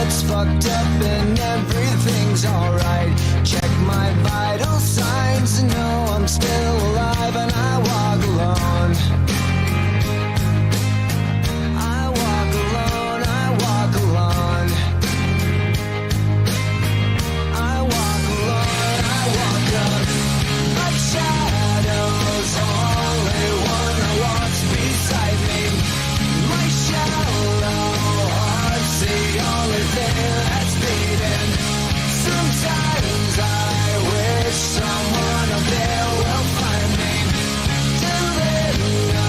blood's fucked up and everything's alright. Check my vital signs and know I'm still alive, and I walk alone. I walk alone, I walk alone. I walk alone, I walk up. My shadow's only one that walks beside me. My shallow heart's the only thing that's beating. Sometimes I wish someone up there will find me. Till then I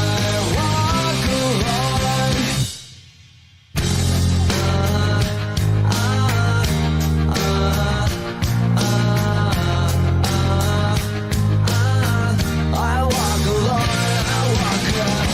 walk alone. I walk alone, I walk alone.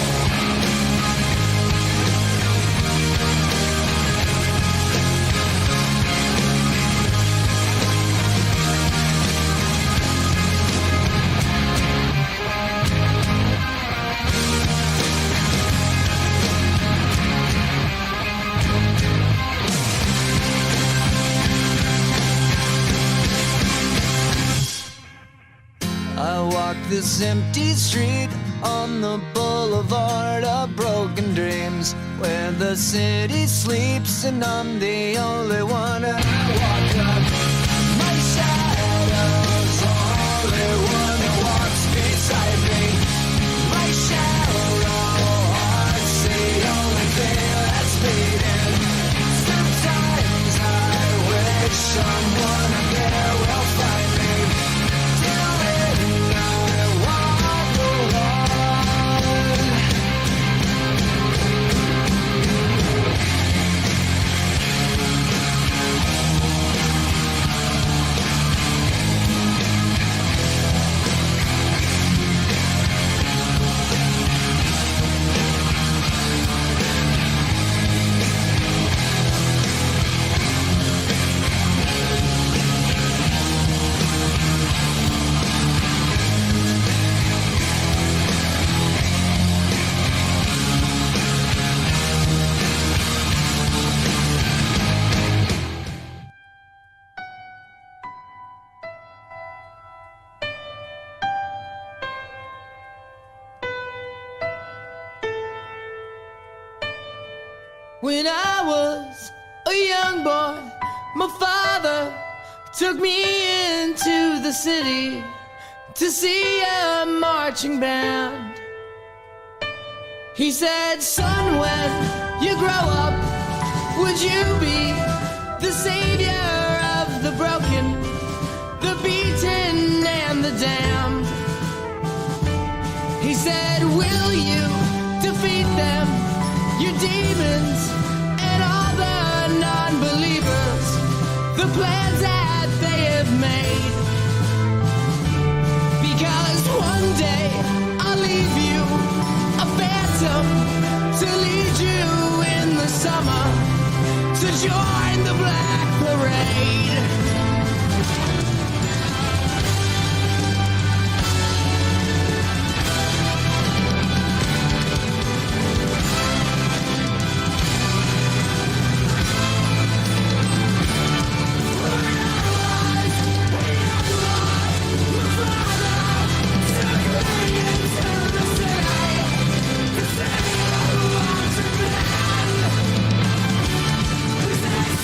I walk this empty street on the boulevard of broken dreams, where the city sleeps and I'm the only one. And I walk up. My shadow's only one that walks beside me. My shallow heart's the only thing that's beating. Sometimes I wish someone up there will find me. Till then I walk alone. When I was a young boy, my father took me into the city to see a marching band. He said, son, when you grow up, would you be the savior of the broken, the beaten, and the damned? He said, will you defeat them, your demons, and all the non-believers, the plans that they have made? Because one day I'll leave you a phantom to lead you in the summer to join the Black Parade.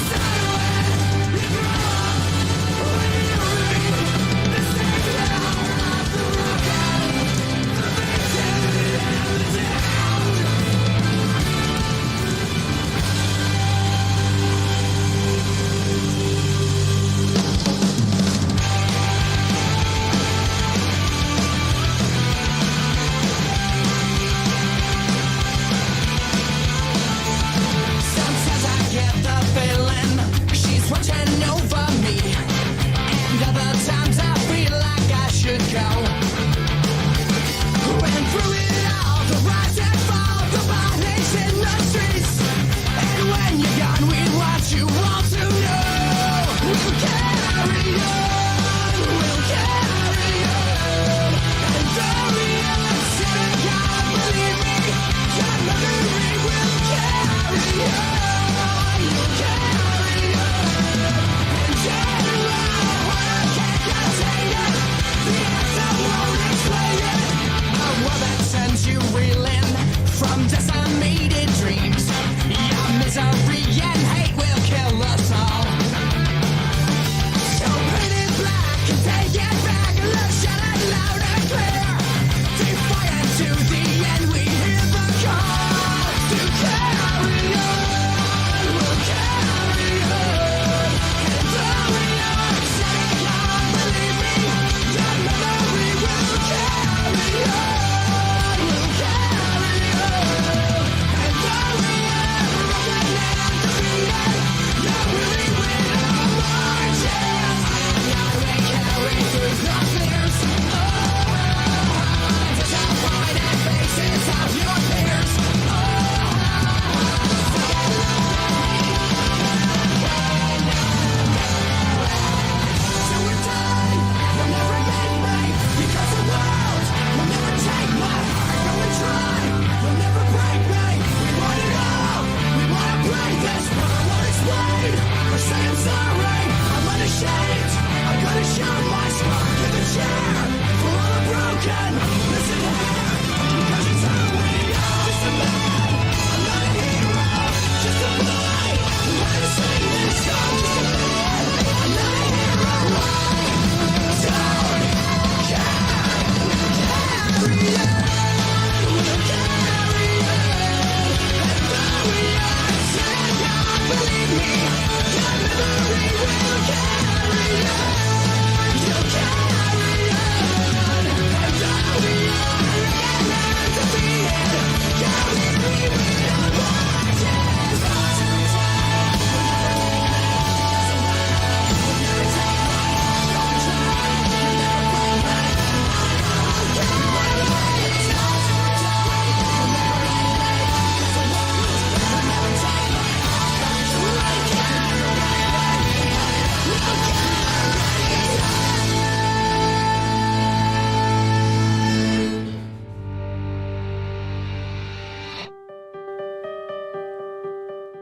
Son, when you grow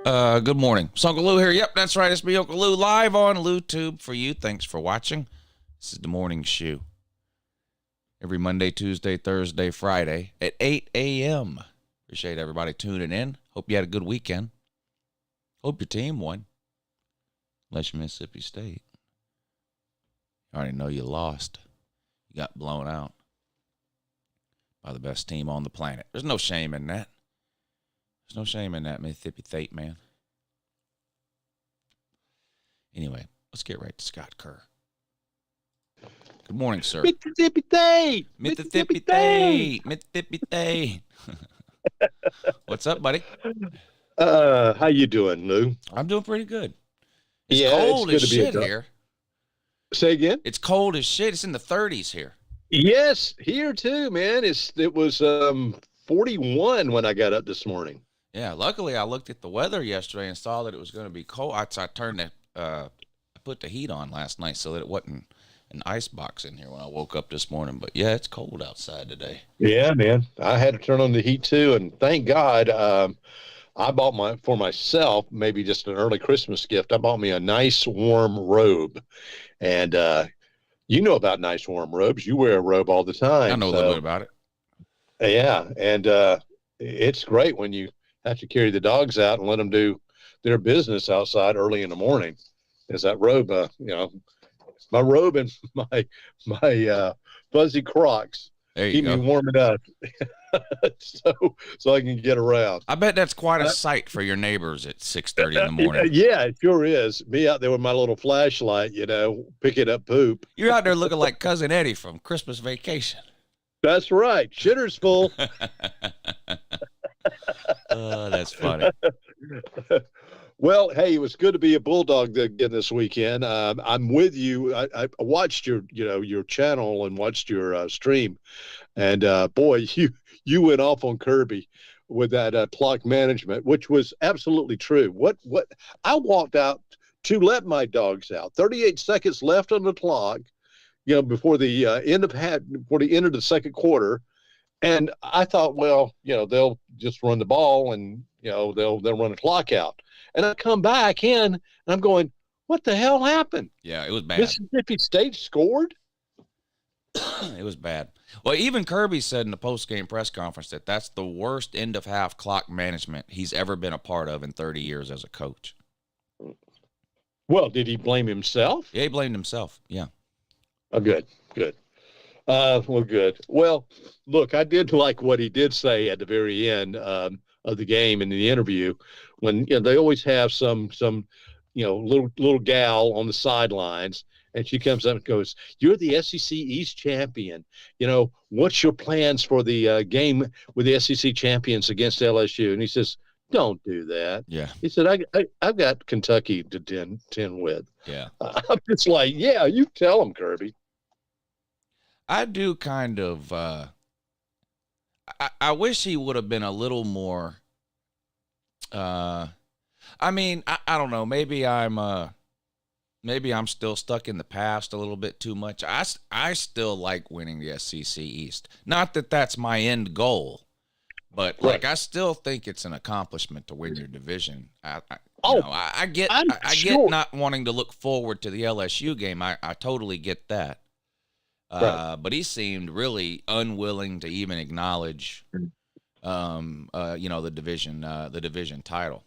Good morning. It's Uncle Lou here. Yep, that's right. It's me, Uncle Lou, live on LouTube for you. Thanks for watching. This is the morning shoe. Every Monday, Tuesday, Thursday, Friday at 8 a.m. Appreciate everybody tuning in. Hope you had a good weekend. Hope your team won. Unless you're Mississippi State. I already know you lost. You got blown out by the best team on the planet. There's no shame in that. There's no shame in that, Mississippi State, man. Anyway, let's get right to Scott Kerr. Good morning, sir. Mississippi State. Mississippi State. Mississippi State. What's up, buddy? How you doing, Lou? I'm doing pretty good. It's Yeah, cold it's as good to be shit here. Say again? It's cold as shit. It's in the 30s here. Yes, here too, man. It was 41 when I got up this morning. Yeah, luckily I looked at the weather yesterday and saw that it was going to be cold. I turned the I put the heat on last night so that it wasn't an ice box in here when I woke up this morning. But yeah, it's cold outside today. Yeah, man. I had to turn on the heat too, and thank God I bought for myself, maybe just an early Christmas gift. I bought me a nice warm robe, and you know about nice warm robes. You wear a robe all the time. I know a little bit about it. Yeah, and it's great when you have to carry the dogs out and let them do their business outside early in the morning. Is that robe, my robe and my fuzzy Crocs keep me warm enough, so I can get around. I bet that's quite a sight for your neighbors at 6:30 in the morning. Yeah, it sure is. Me out there with my little flashlight, picking up poop. You're out there looking like Cousin Eddie from Christmas Vacation. That's right. Shitter's full. Oh, that's funny. Well, hey, it was good to be a Bulldog again this weekend. I'm with you. I watched your channel and watched your stream, and boy, you went off on Kirby with that clock management, which was absolutely true. What I walked out to let my dogs out. 38 seconds left on the clock, before the end of the second quarter. And I thought, well, they'll just run the ball and, they'll run the clock out. And I come back in and I'm going, what the hell happened? Yeah, it was bad. Mississippi State scored? It was bad. Well, even Kirby said in the post-game press conference that that's the worst end-of-half clock management he's ever been a part of in 30 years as a coach. Well, did he blame himself? Yeah, he blamed himself. Yeah. Oh, good. Well, good. Well, look, I did like what he did say at the very end of the game in the interview when they always have some little gal on the sidelines, and she comes up and goes, "You're the SEC East champion. What's your plans for the game with the SEC champions against LSU?" And he says, "Don't do that." Yeah. He said, I've got Kentucky to 10 with. Yeah. I'm just like, yeah, you tell them, Kirby. I do kind of I wish he would have been a little more I don't know, maybe I'm still stuck in the past a little bit too much. I still like winning the SEC East. Not that that's my end goal, but right. I still think it's an accomplishment to win your division. I get not wanting to look forward to the LSU game. I totally get that. Right. But he seemed really unwilling to even acknowledge, the division title.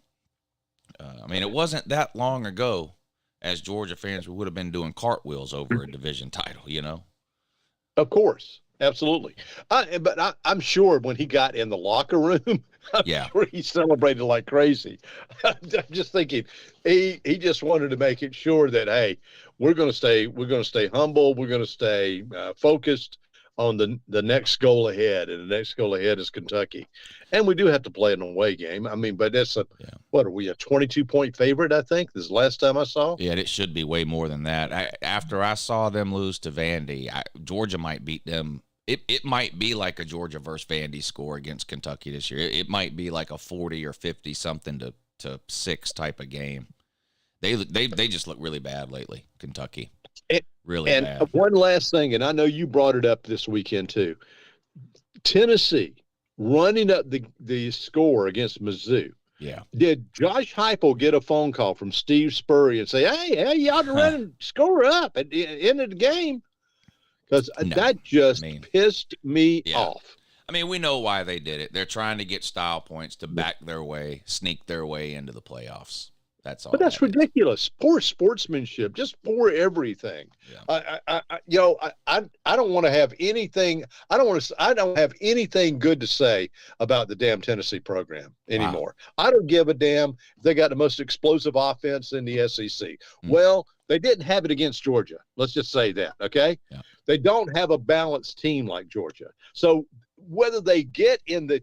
It wasn't that long ago, as Georgia fans, we would have been doing cartwheels over a division title, Of course. Absolutely. I'm sure when he got in the locker room, I'm sure he celebrated like crazy. I'm just thinking he just wanted to make it sure that, hey, we're going to stay humble. We're going to stay focused on the next goal ahead, and the next goal ahead is Kentucky. And we do have to play an away game. But that's what are we, a 22-point favorite, I think? This is the last time I saw? Yeah, it should be way more than that. After I saw them lose to Vandy, Georgia might beat them. It might be like a Georgia versus Vandy score against Kentucky this year. It might be like a 40 or 50 something to 6 type of game. They just look really bad lately, Kentucky. Really bad. And one last thing, and I know you brought it up this weekend too. Tennessee running up the score against Mizzou. Yeah. Did Josh Heupel get a phone call from Steve Spurrier and say, hey, you ought to run and score up at the end of the game? Because No. that just I mean, pissed me yeah. off. I mean, we know why they did it. They're trying to get style points to back their way, sneak their way into the playoffs. That's all. But that's ridiculous. Poor sportsmanship. Just poor everything. Yeah. I don't want to have anything. I don't have anything good to say about the damn Tennessee program anymore. Wow. I don't give a damn if they got the most explosive offense in the SEC. Well, they didn't have it against Georgia. Let's just say that. Okay. Yeah. They don't have a balanced team like Georgia. So whether they get in the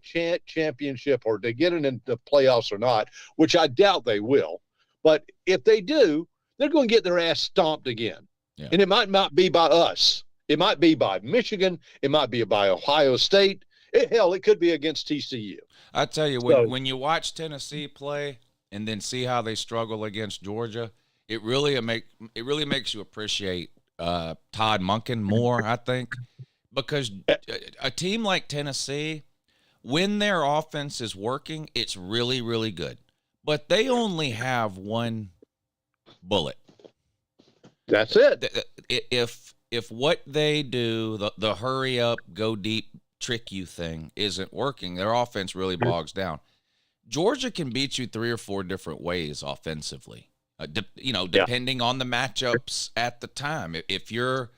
championship or they get in the playoffs or not, which I doubt they will. But if they do, they're going to get their ass stomped again. Yeah. And it might not be by us. It might be by Michigan. It might be by Ohio State. Hell, it could be against TCU. I tell you, when you watch Tennessee play and then see how they struggle against Georgia, it really makes you appreciate Todd Monken more, I think, because a team like Tennessee, when their offense is working, it's really, really good. But they only have one bullet. That's it. If what they do, the hurry up, go deep, trick you thing isn't working, their offense really bogs down. Georgia can beat you 3 or 4 different ways offensively, depending on the matchups at the time. If you're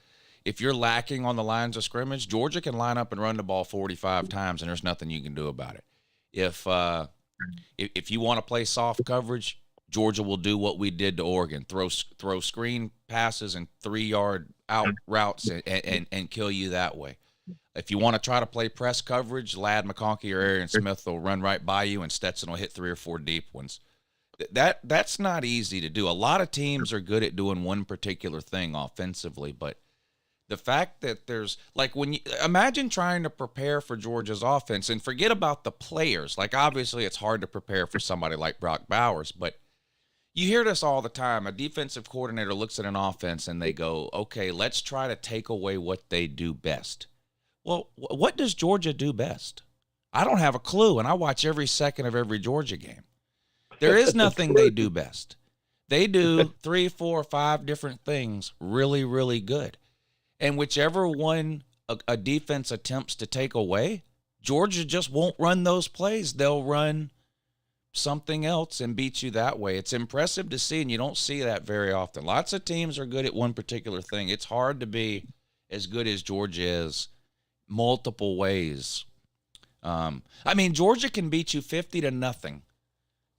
lacking on the lines of scrimmage, Georgia can line up and run the ball 45 times, and there's nothing you can do about it. If you want to play soft coverage, Georgia will do what we did to Oregon: throw screen passes and 3-yard out routes and kill you that way. If you want to try to play press coverage, Ladd McConkey or Arian Smith will run right by you, and Stetson will hit 3 or 4 deep ones. That's not easy to do. A lot of teams are good at doing one particular thing offensively, but the fact that there's, like, when you imagine trying to prepare for Georgia's offense and forget about the players. Like, obviously it's hard to prepare for somebody like Brock Bowers, but you hear this all the time. A defensive coordinator looks at an offense and they go, okay, let's try to take away what they do best. Well, what does Georgia do best? I don't have a clue, and I watch every second of every Georgia game. There is nothing they do best. They do 3, 4, 5 different things really, really good. And whichever one a defense attempts to take away, Georgia just won't run those plays. They'll run something else and beat you that way. It's impressive to see, and you don't see that very often. Lots of teams are good at one particular thing. It's hard to be as good as Georgia is multiple ways. Georgia can beat you 50-0,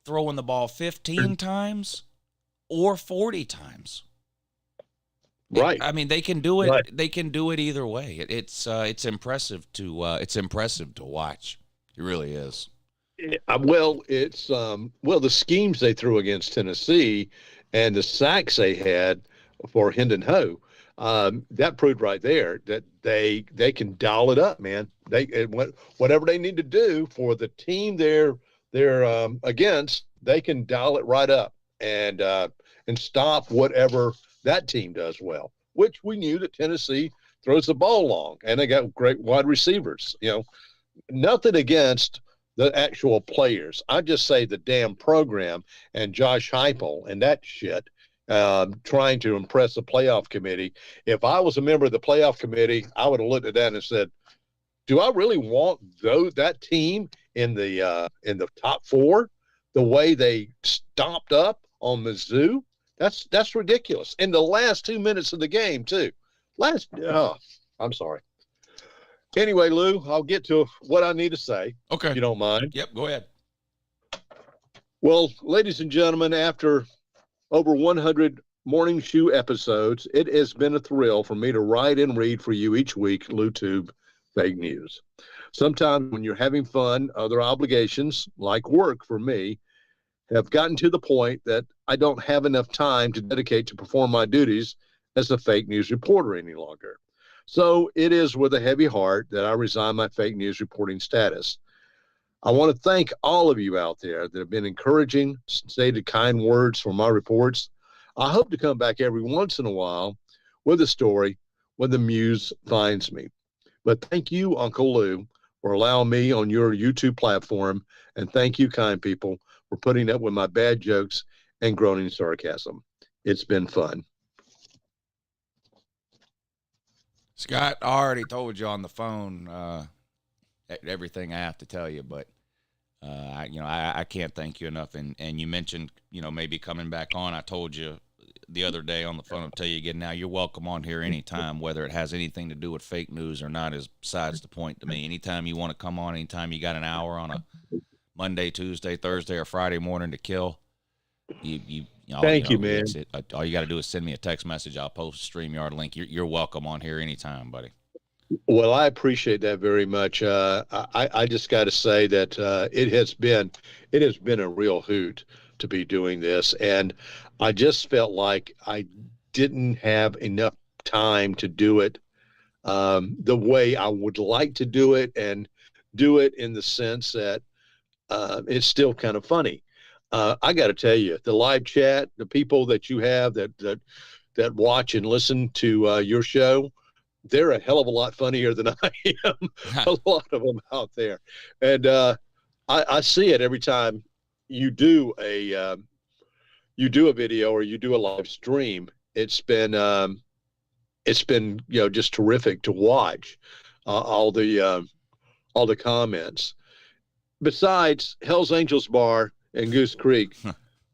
throwing the ball 15 times or 40 times. Right. They can do it. Right. They can do it either way. It's impressive to watch. It really is. It's the schemes they threw against Tennessee and the sacks they had for Hendon Ho, that proved right there that they can dial it up, man. Whatever they need to do for the team they're against, they can dial it right up and stop whatever that team does well, which we knew that Tennessee throws the ball long, and they got great wide receivers. Nothing against the actual players. I just say the damn program and Josh Heupel and that shit, trying to impress the playoff committee. If I was a member of the playoff committee, I would have looked at that and said, do I really want that team in the top 4 the way they stomped up on Mizzou? That's ridiculous. In the last 2 minutes of the game, too. I'm sorry. Anyway, Lou, I'll get to what I need to say. Okay. If you don't mind. Yep, go ahead. Well, ladies and gentlemen, after over 100 Morning Shoe episodes, it has been a thrill for me to write and read for you each week LouTube fake news. Sometimes when you're having fun, other obligations, like work for me, have gotten to the point that I don't have enough time to dedicate to perform my duties as a fake news reporter any longer. So it is with a heavy heart that I resign my fake news reporting status. I want to thank all of you out there that have been encouraging, stated kind words for my reports. I hope to come back every once in a while with a story when the muse finds me. But thank you, Uncle Lou, for allowing me on your YouTube platform, and thank you, kind people, for putting up with my bad jokes and groaning sarcasm. It's been fun. Scott, I already told you on the phone everything I have to tell you, but I can't thank you enough. And you mentioned, maybe coming back on. I told you the other day on the phone, I'll tell you again now, you're welcome on here anytime, whether it has anything to do with fake news or not is besides the point to me. Anytime you want to come on, anytime you got an hour on a Monday, Tuesday, Thursday, or Friday morning to kill, Thank you, man. All you got to do is send me a text message. I'll post a StreamYard link. You're welcome on here anytime, buddy. Well, I appreciate that very much. I just got to say that it has been a real hoot to be doing this, and I just felt like I didn't have enough time to do it the way I would like to do it, and do it in the sense that it's still kind of funny. I got to tell you, the live chat, the people that you have that watch and listen to your show, they're a hell of a lot funnier than I am. A lot of them out there, and I see it every time you do a video or you do a live stream. It's been just terrific to watch all the comments. Besides, Hell's Angels Bar and Goose Creek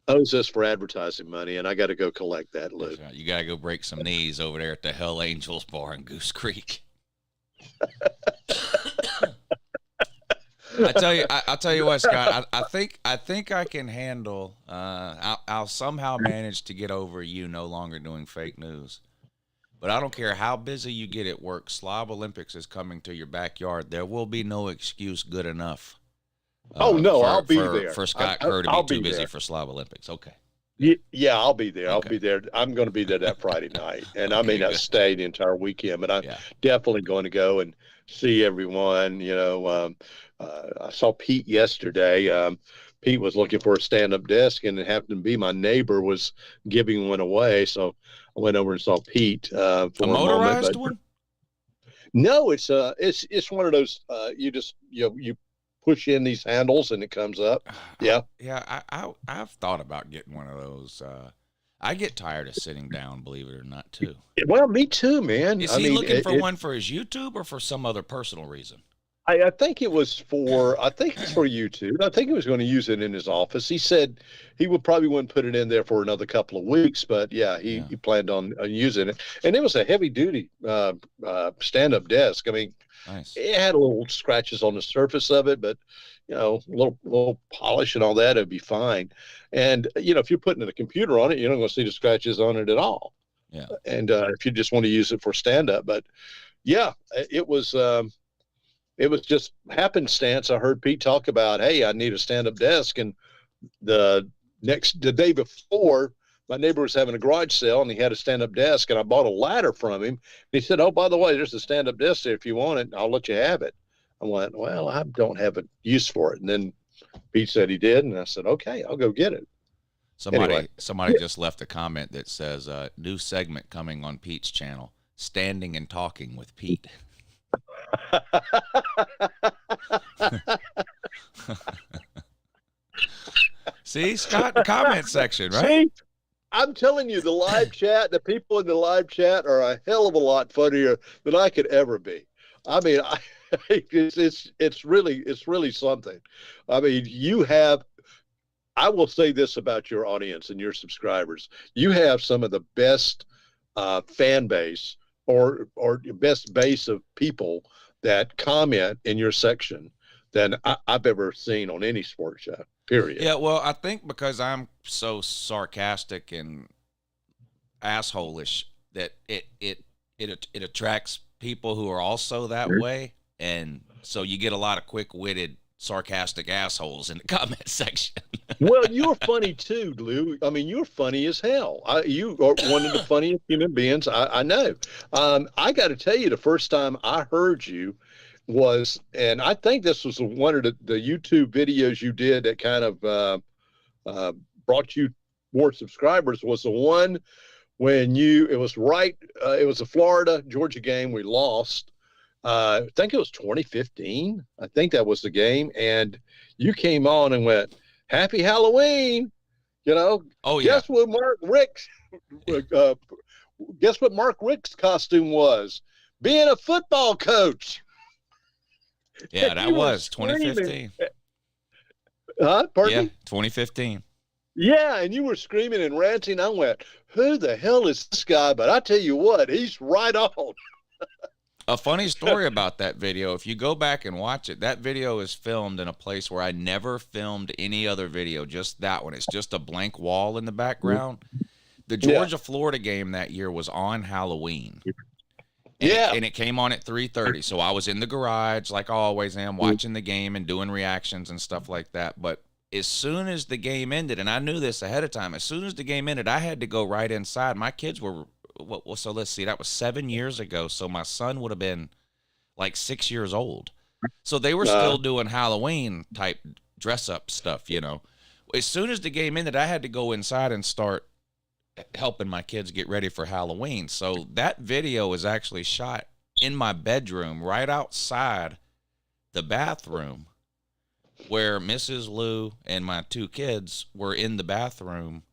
owes us for advertising money, and I got to go collect that, Lou. Right. You got to go break some knees over there at the Hell Angels Bar in Goose Creek. I'll tell you what, Scott. I think I can handle. I'll somehow manage to get over you no longer doing fake news. But I don't care how busy you get at work. Slob Olympics is coming to your backyard. There will be no excuse good enough. I'll be there for Scott Kerr to be too busy for Slob Olympics. Okay. Yeah, I'll be there. I'll be there. I'm going to be there that Friday night, and I may not stay the entire weekend, but I'm definitely going to go and see everyone. I saw Pete yesterday. Pete was looking for a stand-up desk, and it happened to be my neighbor was giving one away, so I went over and saw Pete for a motorized moment. One? No, it's one of those. You push in these handles and it comes up. Yeah. I've thought about getting one of those. I get tired of sitting down, believe it or not, too. Well, me too, man. Is he looking for one for his YouTube or for some other personal reason? I think it's for YouTube. I think he was going to use it in his office. He said he probably wouldn't put it in there for another couple of weeks, but he planned on using it. And it was a heavy duty stand-up desk. I mean, nice. It had a little scratches on the surface of it, but a little polish and all that, it'd be fine. And if you're putting a computer on it, you're not going to see the scratches on it at all. Yeah. And if you just want to use it for stand-up, but it was just happenstance. I heard Pete talk about, hey, I need a stand-up desk, and the day before, my neighbor was having a garage sale, and he had a stand-up desk, and I bought a ladder from him. He said, oh, by the way, there's a stand-up desk there. If you want it, I'll let you have it. I went, well, I don't have a use for it. And then Pete said he did, and I said, okay, I'll go get it. Somebody just left a comment that says, new segment coming on Pete's channel, Standing and Talking with Pete. See, Scott, comment section, right? See? I'm telling you, the live chat, the people in the live chat are a hell of a lot funnier than I could ever be. I mean, it's really something. I mean, I will say this about your audience and your subscribers. You have some of the best fan base or best base of people that comment in your section than I've ever seen on any sports show, period. Yeah, well, I think because I'm so sarcastic and asshole-ish that it attracts people who are also that way, and so you get a lot of quick-witted, sarcastic assholes in the comment section. Well, you're funny too, Lou. I mean, you're funny as hell. You are one of the funniest human beings I know. I got to tell you, the first time I heard you was, and I think this was one of the YouTube videos you did that kind of brought you more subscribers, was the one when it was a Florida Georgia game we lost. I think it was 2015. I think that was the game. And you came on and went, Happy Halloween. You know, Oh yeah. guess what guess what Mark Rick's costume was? Being a football coach. Yeah, that You were was screaming. 2015. Pardon Yeah, me? 2015. Yeah, and you were screaming and ranting. I went, who the hell is this guy? But I tell you what, he's right on. A funny story about that video, if you go back and watch it, that video is filmed in a place where I never filmed any other video, just that one. It's just a blank wall in the background. The Georgia-Florida game that year was on Halloween. And it came on at 3:30. So I was in the garage, like I always am, watching the game and doing reactions and stuff like that. But as soon as the game ended, and I knew this ahead of time, as soon as the game ended, I had to go right inside. My kids were, well, so let's see, that was 7 years ago. So my son would have been like 6 years old. So they were still doing Halloween type dress up stuff, you know. As soon as the game ended, I had to go inside and start helping my kids get ready for Halloween. So that video was actually shot in my bedroom right outside the bathroom where Mrs. Lou and my two kids were in the bathroom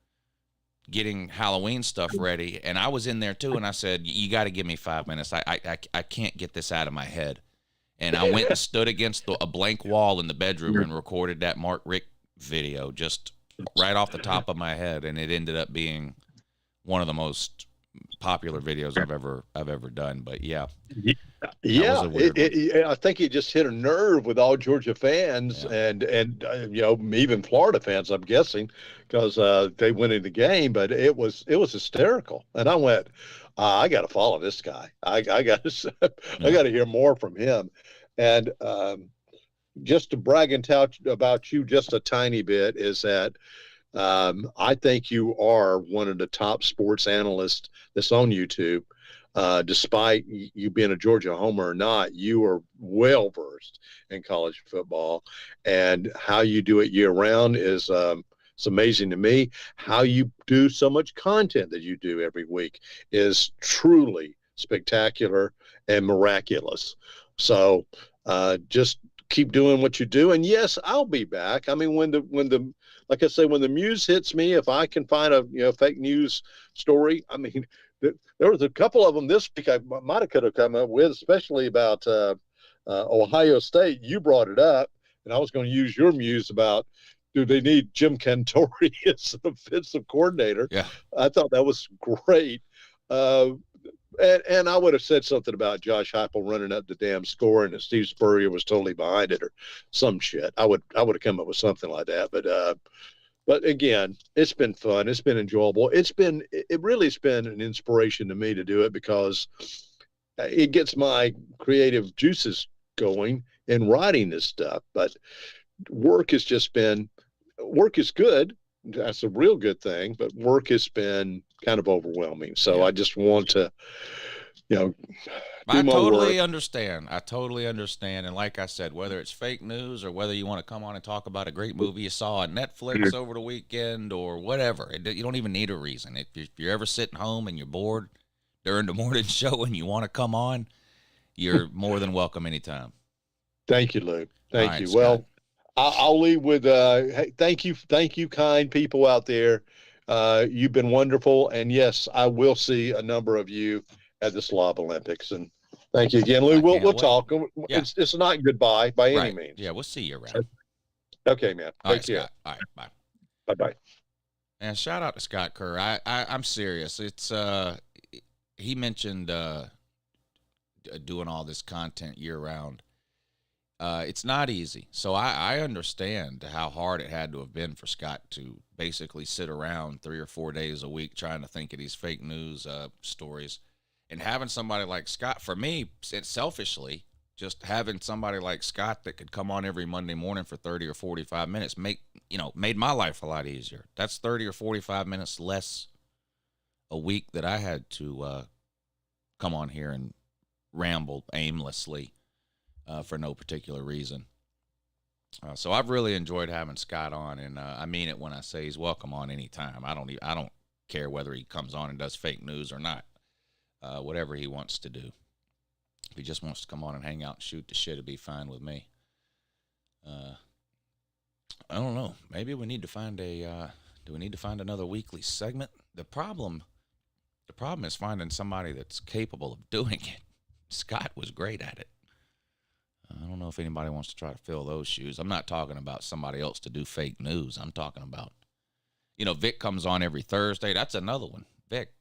getting Halloween stuff ready. And I was in there too. And I said, you got to give me 5 minutes. I can't get this out of my head. And I went and stood against a blank wall in the bedroom and recorded that Mark Rick video just right off the top of my head. And it ended up being one of the most popular videos I've ever done. But yeah, I think it just hit a nerve with all Georgia fans and you know, even Florida fans, I'm guessing, because they went in the game. But it was hysterical, and I went, I got to follow this guy. I got to hear more from him. And just to brag and tout about you just a tiny bit is that I think you are one of the top sports analysts that's on YouTube. Despite you being a Georgia homer or not, you are well versed in college football, and how you do it year round is it's amazing to me. How you do so much content that you do every week is truly spectacular and miraculous. So just keep doing what you do, and yes, I'll be back. I mean, when the like I say, when the muse hits me, if I can find a fake news story, I mean, there was a couple of them this week I might have come up with, especially about Ohio State. You brought it up, and I was going to use your muse about, do they need Jim Cantore as an offensive coordinator? Yeah, I thought that was great. And I would have said something about Josh Heupel running up the damn score and that Steve Spurrier was totally behind it or some shit. I would have come up with something like that. But again, it's been fun. It's been enjoyable. It really has been an inspiration to me to do it, because it gets my creative juices going in writing this stuff. But work is good. That's a real good thing, but work has been kind of overwhelming. So I just want to, I totally understand. And like I said, whether it's fake news or whether you want to come on and talk about a great movie you saw on Netflix over the weekend or whatever, you don't even need a reason. If you're ever sitting home and you're bored during the morning show and you want to come on, you're more than welcome anytime. Thank you, Lou. Thank you. Scott. Well, I'll leave with hey, thank you, kind people out there. You've been wonderful, and yes, I will see a number of you at the Slob Olympics. And thank you again, Lou. We'll talk. Yeah. It's not goodbye by any means. Yeah, we'll see you around. Okay, man. Take care. Scott. All right, bye. Bye. And shout out to Scott Kerr. I'm serious. It's he mentioned doing all this content year round. It's not easy. So I understand how hard it had to have been for Scott to basically sit around 3 or 4 days a week trying to think of these fake news stories. And having somebody like Scott, for me, selfishly, just having somebody like Scott that could come on every Monday morning for 30 or 45 minutes made my life a lot easier. That's 30 or 45 minutes less a week that I had to come on here and ramble aimlessly. For no particular reason. So I've really enjoyed having Scott on, and I mean it when I say he's welcome on anytime. I don't care whether he comes on and does fake news or not. Whatever he wants to do. If he just wants to come on and hang out and shoot the shit, it'd be fine with me. I don't know. Maybe we need to find a. Do we need to find another weekly segment? The problem is finding somebody that's capable of doing it. Scott was great at it. I don't know if anybody wants to try to fill those shoes. I'm not talking about somebody else to do fake news. I'm talking about, Vic comes on every Thursday. That's another one. Vic.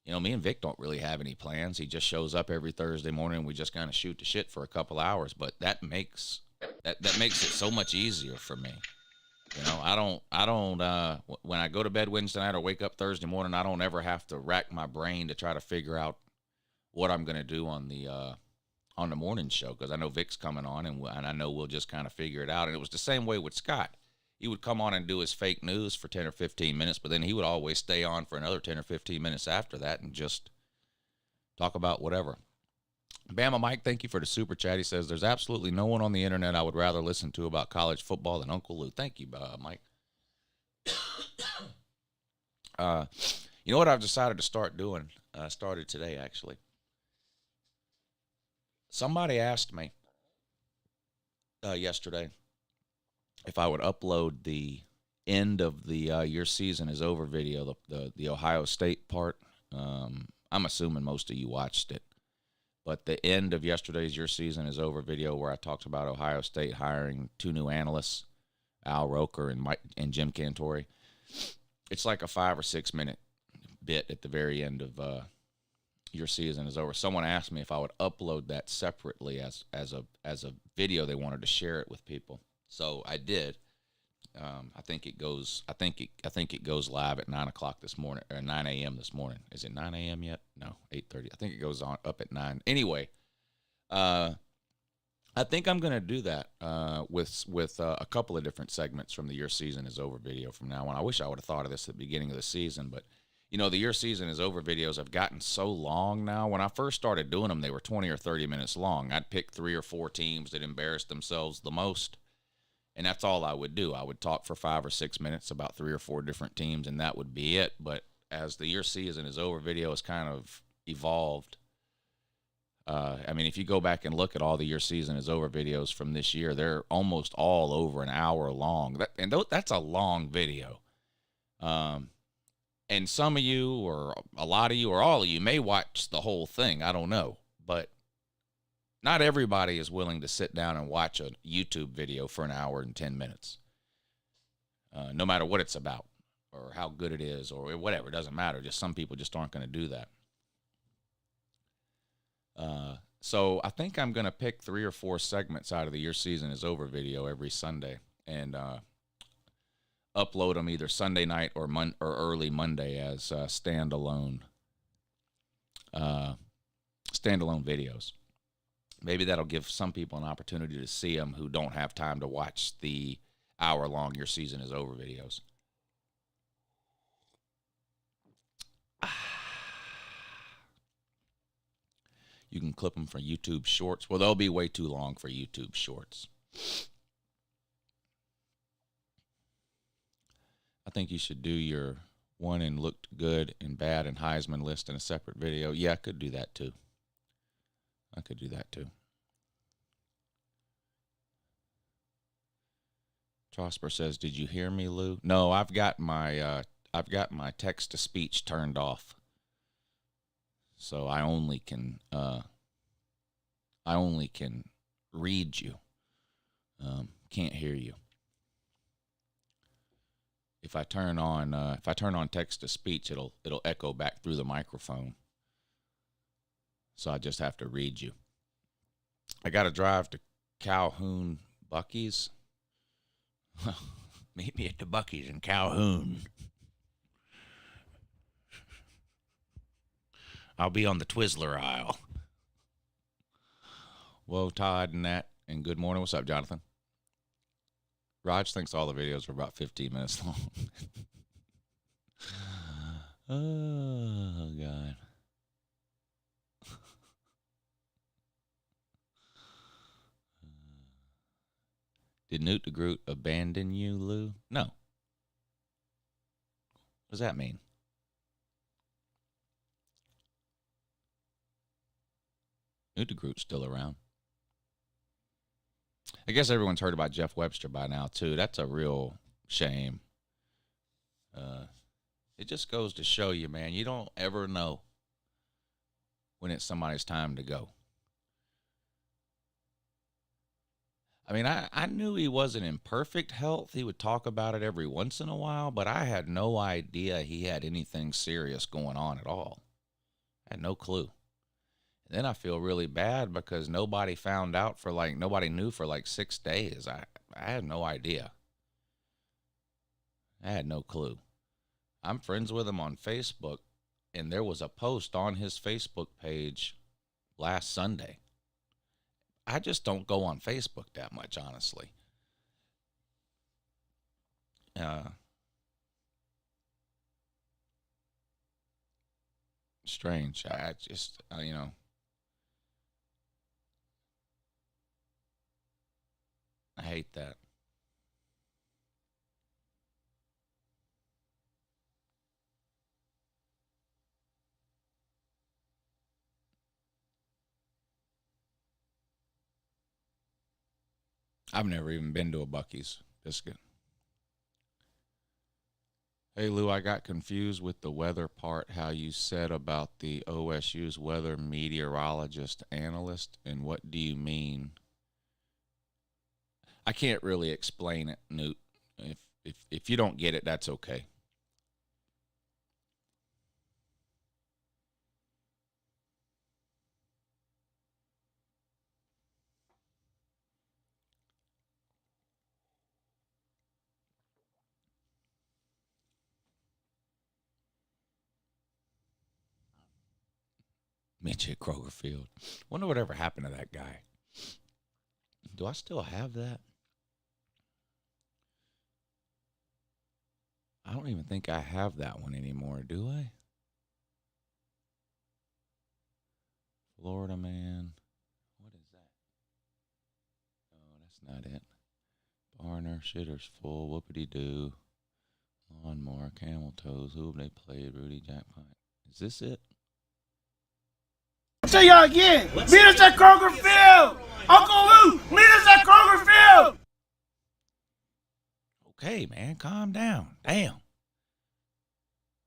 Me and Vic don't really have any plans. He just shows up every Thursday morning and we just kind of shoot the shit for a couple hours. But that makes it so much easier for me. When I go to bed Wednesday night or wake up Thursday morning, I don't ever have to rack my brain to try to figure out what I'm going to do on the morning show, because I know Vic's coming on and I know we'll just kind of figure it out. And it was the same way with Scott. He would come on and do his fake news for 10 or 15 minutes, but then he would always stay on for another 10 or 15 minutes after that and just talk about whatever. Bama Mike, thank you for the super chat. He says, there's absolutely no one on the internet I would rather listen to about college football than Uncle Lou. Thank you, Mike. You know what I've decided to start doing? I started today, actually. Somebody asked me yesterday if I would upload the end of the Your Season Is Over video, the Ohio State part. I'm assuming most of you watched it. But the end of yesterday's Your Season Is Over video, where I talked about Ohio State hiring 2 new analysts, Al Roker and Jim Cantori. It's like a 5 or 6 minute bit at the very end of Your Season Is Over. Someone asked me if I would upload that separately as a video. They wanted to share it with people, so I did. I think it goes live at 9 o'clock this morning, or 9 a.m. this morning. Is it 9 a.m. yet? No, 8:30. I think it goes on up at 9. Anyway, I think I'm going to do that with a couple of different segments from the Your Season Is Over video from now on. I wish I would have thought of this at the beginning of the season, but the Your Season Is Over videos have gotten so long now. When I first started doing them, they were 20 or 30 minutes long. I'd pick 3 or 4 teams that embarrassed themselves the most. And that's all I would do. I would talk for 5 or 6 minutes about 3 or 4 different teams, and that would be it. But as the Your Season Is Over video has kind of evolved, if you go back and look at all the Your Season Is Over videos from this year, they're almost all over an hour long. That's a long video. And some of you, or a lot of you, or all of you may watch the whole thing. I don't know. But not everybody is willing to sit down and watch a YouTube video for an hour and 10 minutes, no matter what it's about or how good it is or whatever. It doesn't matter. Just some people just aren't going to do that. So I think I'm going to pick 3 or 4 segments out of the Your Season Is Over video every Sunday and upload them either Sunday night or early Monday as standalone videos. Maybe that'll give some people an opportunity to see them who don't have time to watch the hour-long Your Season Is Over videos. You can clip them for YouTube Shorts. Well, they'll be way too long for YouTube Shorts. I think you should do your one and looked good and bad and Heisman list in a separate video. Yeah, I could do that too. Trosper says, "Did you hear me, Lou?" No, I've got my text to speech turned off, so I only can read you. Can't hear you. If I turn on text to speech, it'll echo back through the microphone. So I just have to read you. I got to drive to Calhoun Buc-ee's. Meet me at the Buc-ee's in Calhoun. I'll be on the Twizzler aisle. Whoa, Todd and Nat, and good morning. What's up, Jonathan? Raj thinks all the videos are about 15 minutes long. Oh, God. Did Newt the Groot abandon you, Lou? No. What does that mean? Newt the Groot's still around. I guess everyone's heard about Jeff Webster by now, too. That's a real shame. It just goes to show you, man, you don't ever know when it's somebody's time to go. I mean, I knew he wasn't in perfect health. He would talk about it every once in a while, but I had no idea he had anything serious going on at all. I had no clue. And then I feel really bad because nobody knew for like 6 days. I had no idea. I had no clue. I'm friends with him on Facebook, and there was a post on his Facebook page last Sunday. I just don't go on Facebook that much, honestly. Strange. I just, I hate that. I've never even been to a Buc-ee's biscuit. Hey, Lou, I got confused with the weather part, how you said about the OSU's weather meteorologist analyst, and what do you mean? I can't really explain it, Newt. If you don't get it, that's okay. Mitch at Kroger Field. Wonder whatever happened to that guy. Do I still have that? I don't even think I have that one anymore, do I? Florida man. What is that? Oh, that's not it. Barner, shitter's full, whoopity-doo. Lawnmower, camel toes, who have they played? Rudy Jackpot. Is this it? Say y'all again. Meet us at Kroger Field. Uncle Lou, meet us at Kroger Field. Okay, man, calm down. Damn.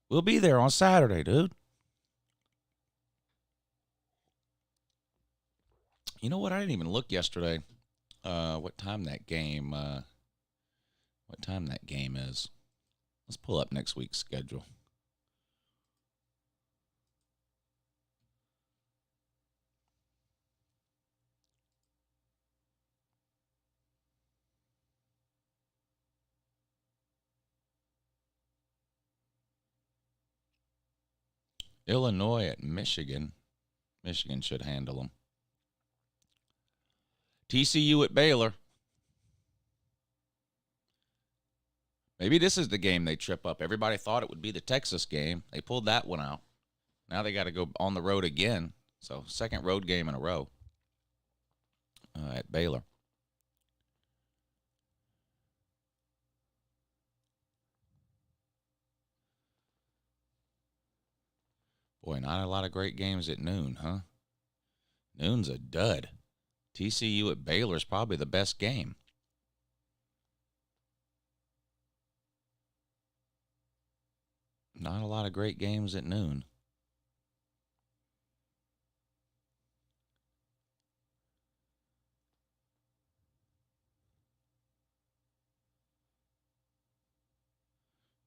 We'll be there on Saturday, dude. You know what? I didn't even look yesterday. What time that game is. Let's pull up next week's schedule. Illinois at Michigan. Michigan should handle them. TCU at Baylor. Maybe this is the game they trip up. Everybody thought it would be the Texas game. They pulled that one out. Now they got to go on the road again. So second road game in a row at Baylor. Boy, not a lot of great games at noon, huh? Noon's a dud. TCU at Baylor is probably the best game. Not a lot of great games at noon.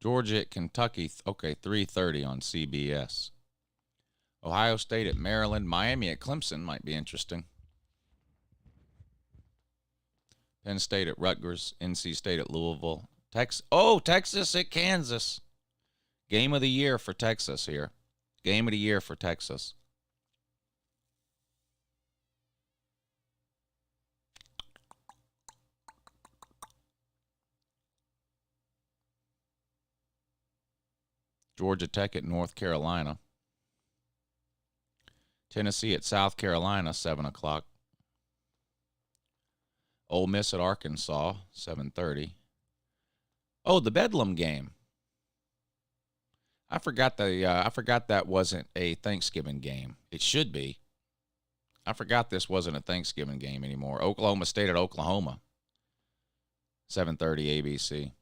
Georgia at Kentucky. Okay, 3:30 on CBS. Ohio State at Maryland. Miami at Clemson might be interesting. Penn State at Rutgers. NC State at Louisville. Texas at Kansas. Game of the year for Texas here. Game of the year for Texas. Georgia Tech at North Carolina. Tennessee at South Carolina, 7 o'clock. Ole Miss at Arkansas, 7:30. Oh, the Bedlam game. I forgot that wasn't a Thanksgiving game. It should be. I forgot this wasn't a Thanksgiving game anymore. Oklahoma State at Oklahoma. 7:30 ABC.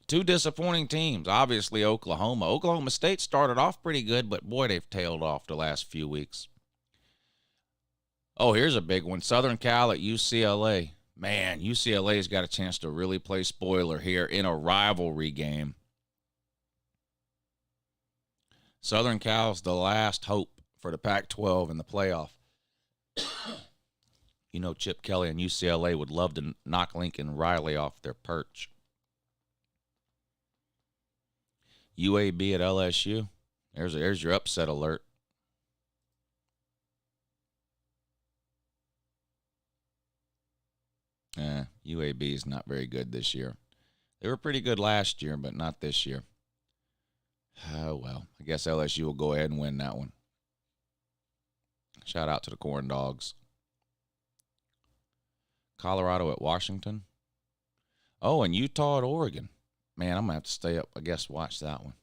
Two disappointing teams. Obviously, Oklahoma. Oklahoma State started off pretty good, but boy, they've tailed off the last few weeks. Oh, here's a big one. Southern Cal at UCLA. Man, UCLA's got a chance to really play spoiler here in a rivalry game. Southern Cal's the last hope for the Pac-12 in the playoff. You know, Chip Kelly and UCLA would love to knock Lincoln Riley off their perch. UAB at LSU. There's your upset alert. UAB is not very good this year. They were pretty good last year, but not this year. Oh, well, I guess LSU will go ahead and win that one. Shout out to the Corn Dogs. Colorado at Washington. Oh, and Utah at Oregon. Man, I'm going to have to stay up, I guess, watch that one.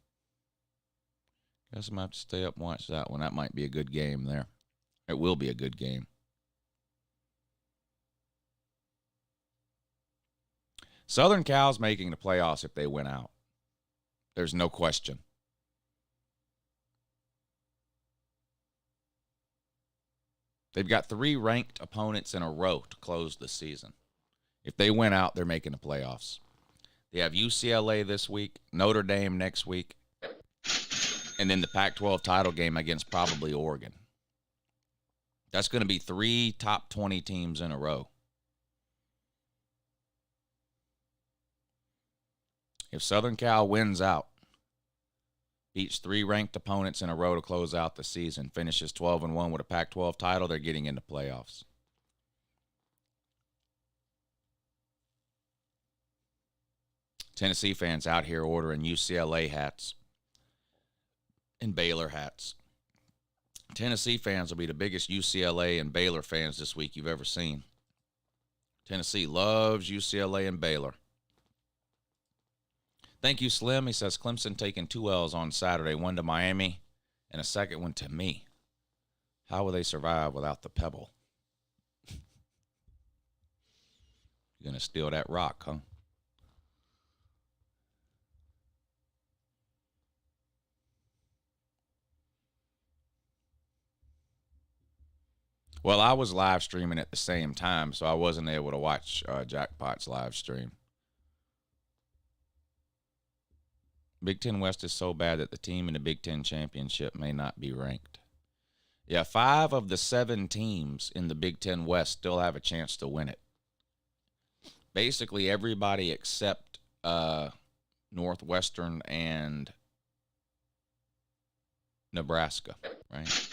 Guess I'm going to have to stay up and watch that one. That might be a good game there. It will be a good game. Southern Cal's making the playoffs if they win out. There's no question. They've got 3 ranked opponents in a row to close the season. If they win out, they're making the playoffs. They have UCLA this week, Notre Dame next week, and then the Pac-12 title game against probably Oregon. That's going to be 3 top 20 teams in a row. If Southern Cal wins out, beats 3 ranked opponents in a row to close out the season, finishes 12-1 with a Pac-12 title, they're getting into playoffs. Tennessee fans out here ordering UCLA hats and Baylor hats. Tennessee fans will be the biggest UCLA and Baylor fans this week you've ever seen. Tennessee loves UCLA and Baylor. Thank you, Slim. He says Clemson taking 2 L's on Saturday, one to Miami and a second one to me. How will they survive without the pebble? You're going to steal that rock, huh? Well, I was live streaming at the same time, so I wasn't able to watch Jackpot's live stream. Big Ten West is so bad that the team in the Big Ten Championship may not be ranked. Yeah, 5 of the 7 teams in the Big Ten West still have a chance to win it. Basically, everybody except Northwestern and Nebraska, right?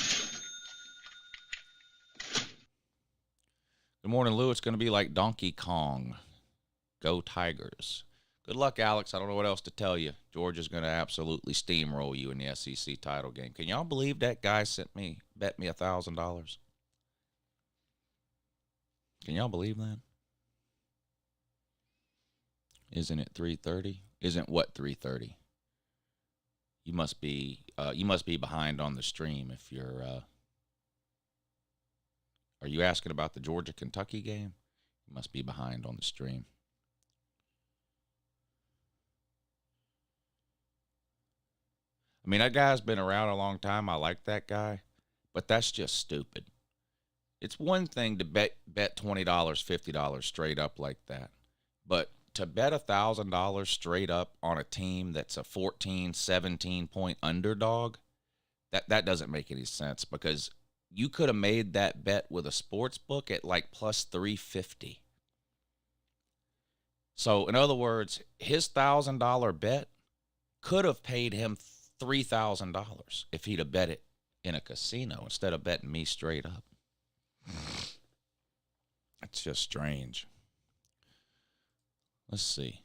Good morning, Lou. It's going to be like Donkey Kong. Go Tigers. Good luck, Alex. I don't know what else to tell you. Georgia's going to absolutely steamroll you in the SEC title game. Can y'all believe that guy bet me $1,000? Can y'all believe that? Isn't it 3:30? Isn't what 3:30? You must be behind on the stream if you're. Are you asking about the Georgia-Kentucky game? You must be behind on the stream. I mean, that guy's been around a long time. I like that guy, but that's just stupid. It's one thing to bet $20, $50 straight up like that, but to bet $1,000 straight up on a team that's a 14, 17-point underdog, that doesn't make any sense, because you could have made that bet with a sports book at like plus 350. So, in other words, his $1,000 bet could have paid him $3,000 if he'd have bet it in a casino instead of betting me straight up. It's just strange. Let's see.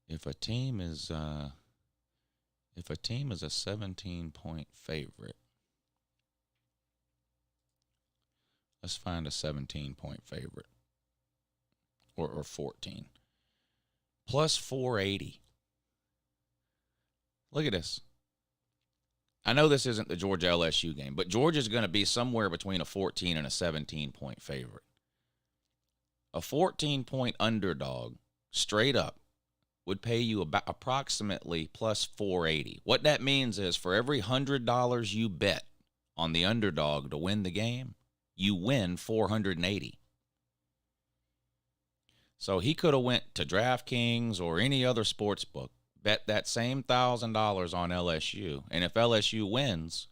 If a team is a 17-point favorite, let's find a 17-point favorite. Or 14. Plus 480. Look at this. I know this isn't the Georgia LSU game, but Georgia's going to be somewhere between a 14 and a 17-point favorite. A 14-point underdog, straight up, would pay you about approximately plus 480. What that means is for every $100 you bet on the underdog to win the game, you win 480. So he could have went to DraftKings or any other sports book, bet that same $1,000 on LSU, and if LSU wins,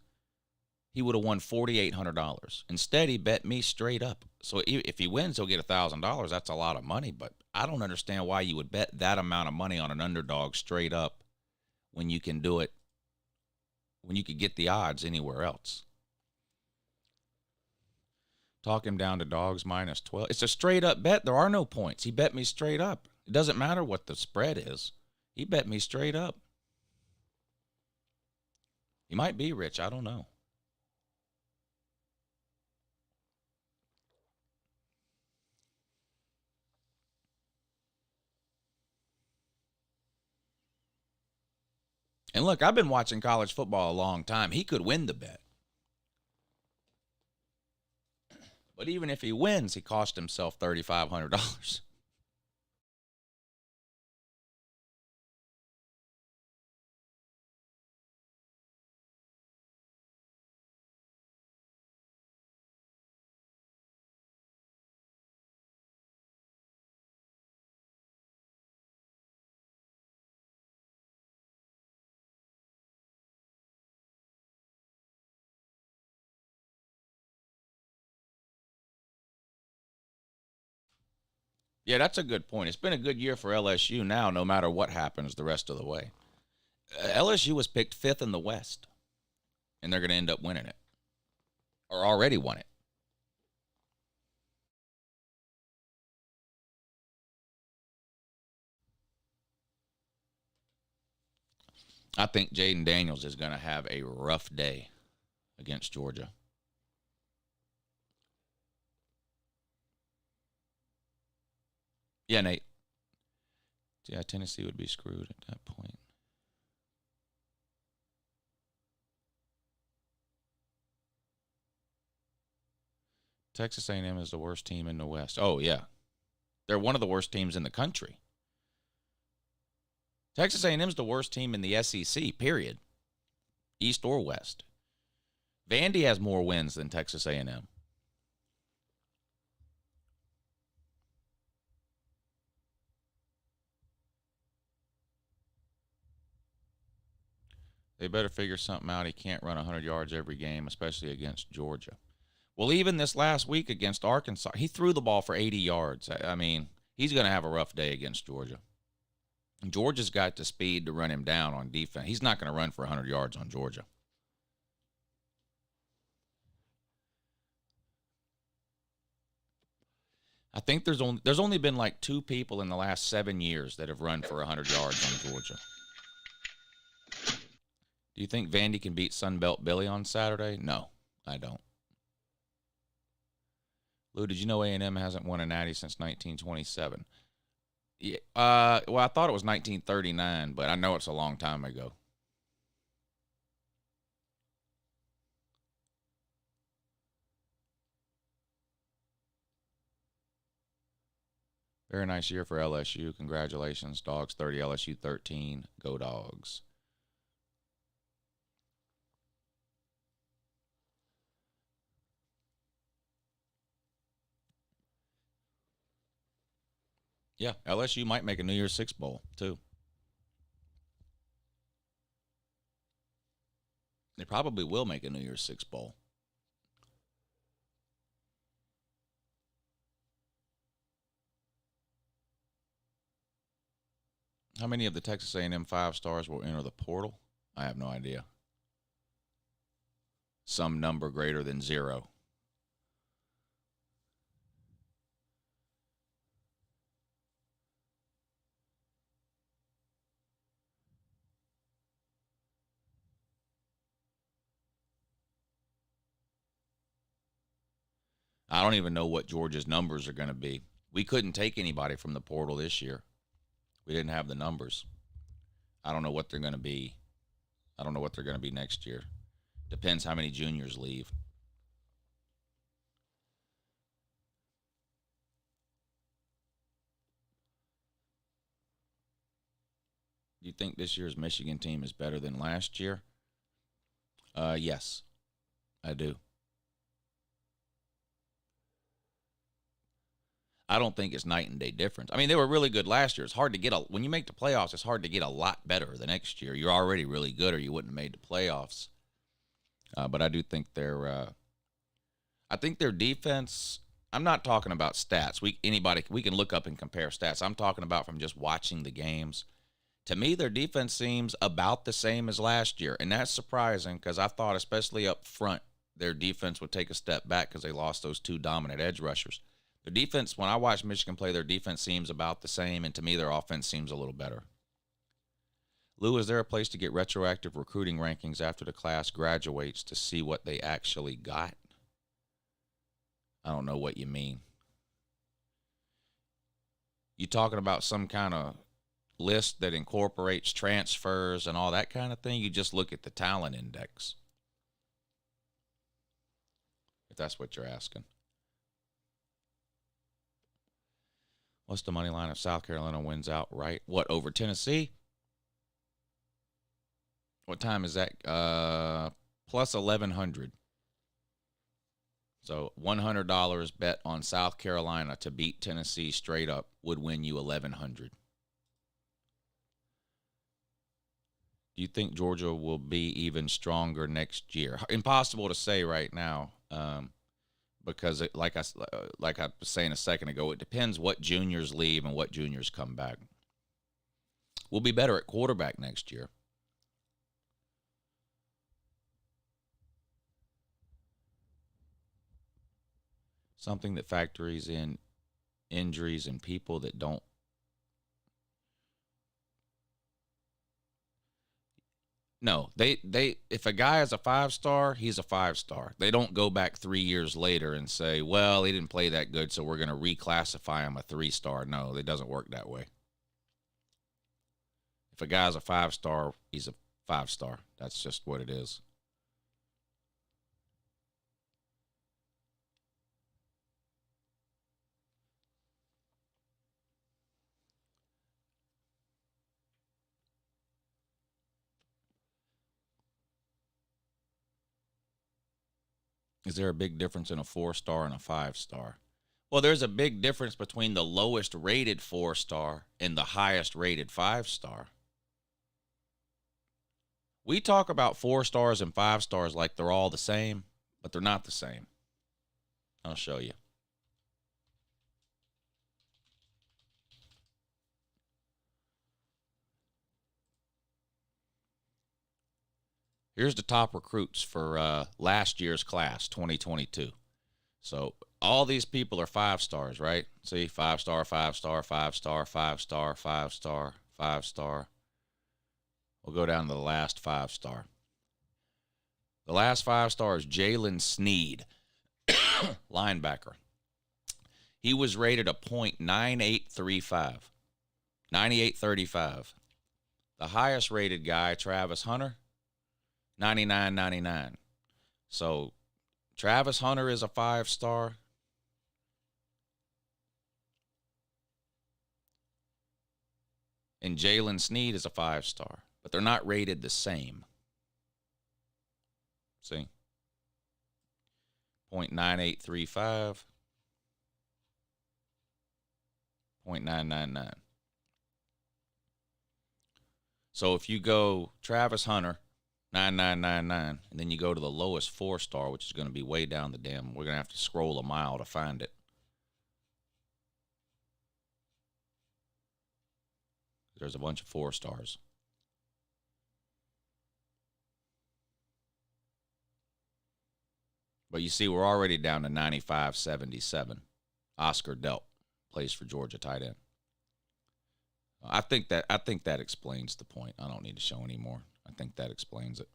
he would have won $4,800. Instead, he bet me straight up. So if he wins, he'll get $1,000. That's a lot of money, but I don't understand why you would bet that amount of money on an underdog straight up when you can do it, when you could get the odds anywhere else. Talk him down to dogs minus 12. It's a straight up bet. There are no points. He bet me straight up. It doesn't matter what the spread is. He bet me straight up. He might be rich. I don't know. And look, I've been watching college football a long time. He could win the bet. But even if he wins, he cost himself $3,500. Yeah, that's a good point. It's been a good year for LSU now, no matter what happens the rest of the way. LSU was picked 5th in the West, and they're going to end up winning it, or already won it. I think Jaden Daniels is going to have a rough day against Georgia. Yeah, Nate. Yeah, Tennessee would be screwed at that point. Texas A&M is the worst team in the West. Oh, yeah. They're one of the worst teams in the country. Texas A&M is the worst team in the SEC, period. East or West. Vandy has more wins than Texas A&M. They better figure something out. He can't run 100 yards every game, especially against Georgia. Well, even this last week against Arkansas, he threw the ball for 80 yards. I mean, he's going to have a rough day against Georgia. Georgia's got the speed to run him down on defense. He's not going to run for 100 yards on Georgia. I think there's only been like 2 people in the last 7 years that have run for 100 yards on Georgia. Do you think Vandy can beat Sunbelt Billy on Saturday? No, I don't. Lou, did you know A&M hasn't won a natty since 1927? Yeah, well, I thought it was 1939, but I know it's a long time ago. Very nice year for LSU. Congratulations, Dogs 30, LSU 13. Go Dogs. Yeah, LSU might make a New Year's Six Bowl, too. They probably will make a New Year's Six Bowl. How many of the Texas A&M 5 stars will enter the portal? I have no idea. Some number greater than 0. I don't even know what Georgia's numbers are going to be. We couldn't take anybody from the portal this year. We didn't have the numbers. I don't know what they're going to be I don't know what they're going to be next year. Depends how many juniors leave. Do you think this year's Michigan team is better than last year? Yes, I do. I don't think it's night and day difference. I mean, they were really good last year. It's hard to get when you make the playoffs, it's hard to get a lot better the next year. You're already really good or you wouldn't have made the playoffs. But I do think I think their defense, I'm not talking about stats. We can look up and compare stats. I'm talking about from just watching the games. To me, their defense seems about the same as last year, and that's surprising because I thought, especially up front, their defense would take a step back because they lost those two dominant edge rushers. Their defense, when I watch Michigan play, their defense seems about the same, and to me, their offense seems a little better. Lou, is there a place to get retroactive recruiting rankings after the class graduates to see what they actually got? I don't know what you mean. You talking about some kind of list that incorporates transfers and all that kind of thing? You just look at the talent index, if that's what you're asking. What's the money line if South Carolina wins outright? What, over Tennessee? What time is that? Plus 1,100. So $100 bet on South Carolina to beat Tennessee straight up would win you 1,100. Do you think Georgia will be even stronger next year? Impossible to say right now, because like I was saying a second ago, it depends what juniors leave and what juniors come back. We'll be better at quarterback next year. Something that factors in injuries and people that don't. No, they if a guy is a 5-star, he's a 5-star. They don't go back 3 years later and say, well, he didn't play that good, so we're going to reclassify him a 3-star. No, it doesn't work that way. If a guy's a 5-star, he's a 5-star. That's just what it is. Is there a big difference in a 4-star and a 5-star? Well, there's a big difference between the lowest rated 4-star and the highest rated 5-star. We talk about 4-stars and 5-stars like they're all the same, but they're not the same. I'll show you. Here's the top recruits for last year's class, 2022. So all these people are 5-stars, right? See, 5-star, 5-star, 5-star, 5-star, 5-star, 5-star. We'll go down to the last 5-star. The last 5-star is Jalen Sneed, linebacker. He was rated a .9835, 98.35. The highest rated guy, Travis Hunter, 99.99. So Travis Hunter is a 5-star. And Jalen Sneed is a 5-star. But they're not rated the same. See? .9835. .999. So if you go Travis Hunter, 9999, and then you go to the lowest 4-star, which is going to be way down the damn. We're going to have to scroll a mile to find it. There's a bunch of 4-stars. But you see, we're already down to 95.77. Oscar Delp plays for Georgia, tight end. I think that explains the point. I don't need to show anymore. I think that explains it.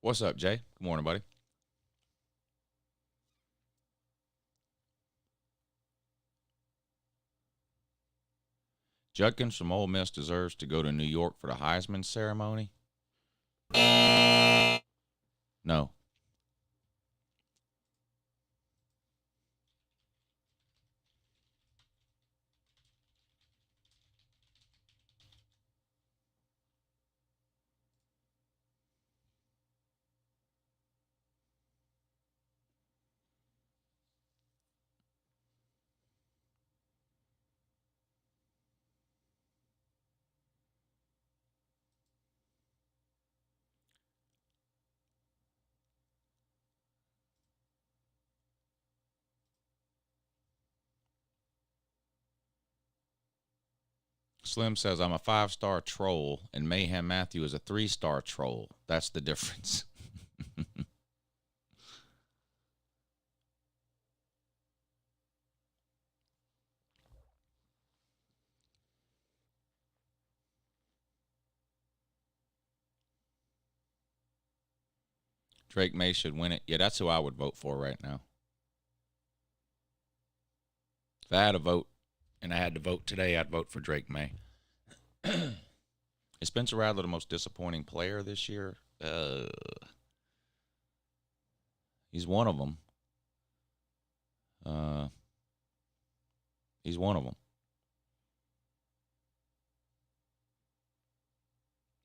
What's up, Jay? Good morning, buddy. Judkins from Ole Miss deserves to go to New York for the Heisman ceremony? No. Slim says, I'm a 5-star troll, and Mayhem Matthew is a 3-star troll. That's the difference. Drake May should win it. Yeah, that's who I would vote for right now. If I had a vote, and I had to vote today, I'd vote for Drake May. Is Spencer Rattler the most disappointing player this year? He's one of them. He's one of them.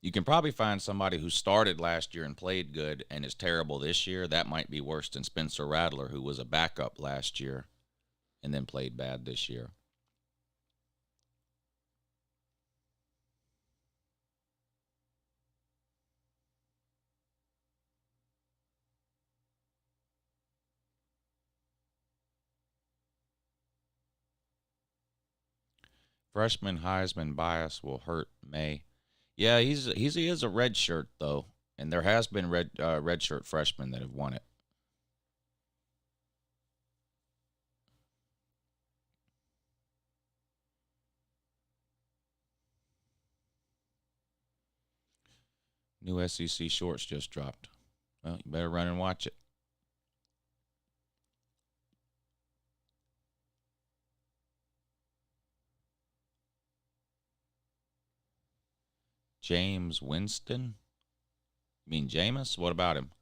You can probably find somebody who started last year and played good and is terrible this year. That might be worse than Spencer Rattler, who was a backup last year and then played bad this year. Freshman Heisman bias will hurt May. Yeah, he is a red shirt though, and there has been red shirt freshmen that have won it. New SEC shorts just dropped. Well, you better run and watch it. James Winston? You mean Jameis? What about him?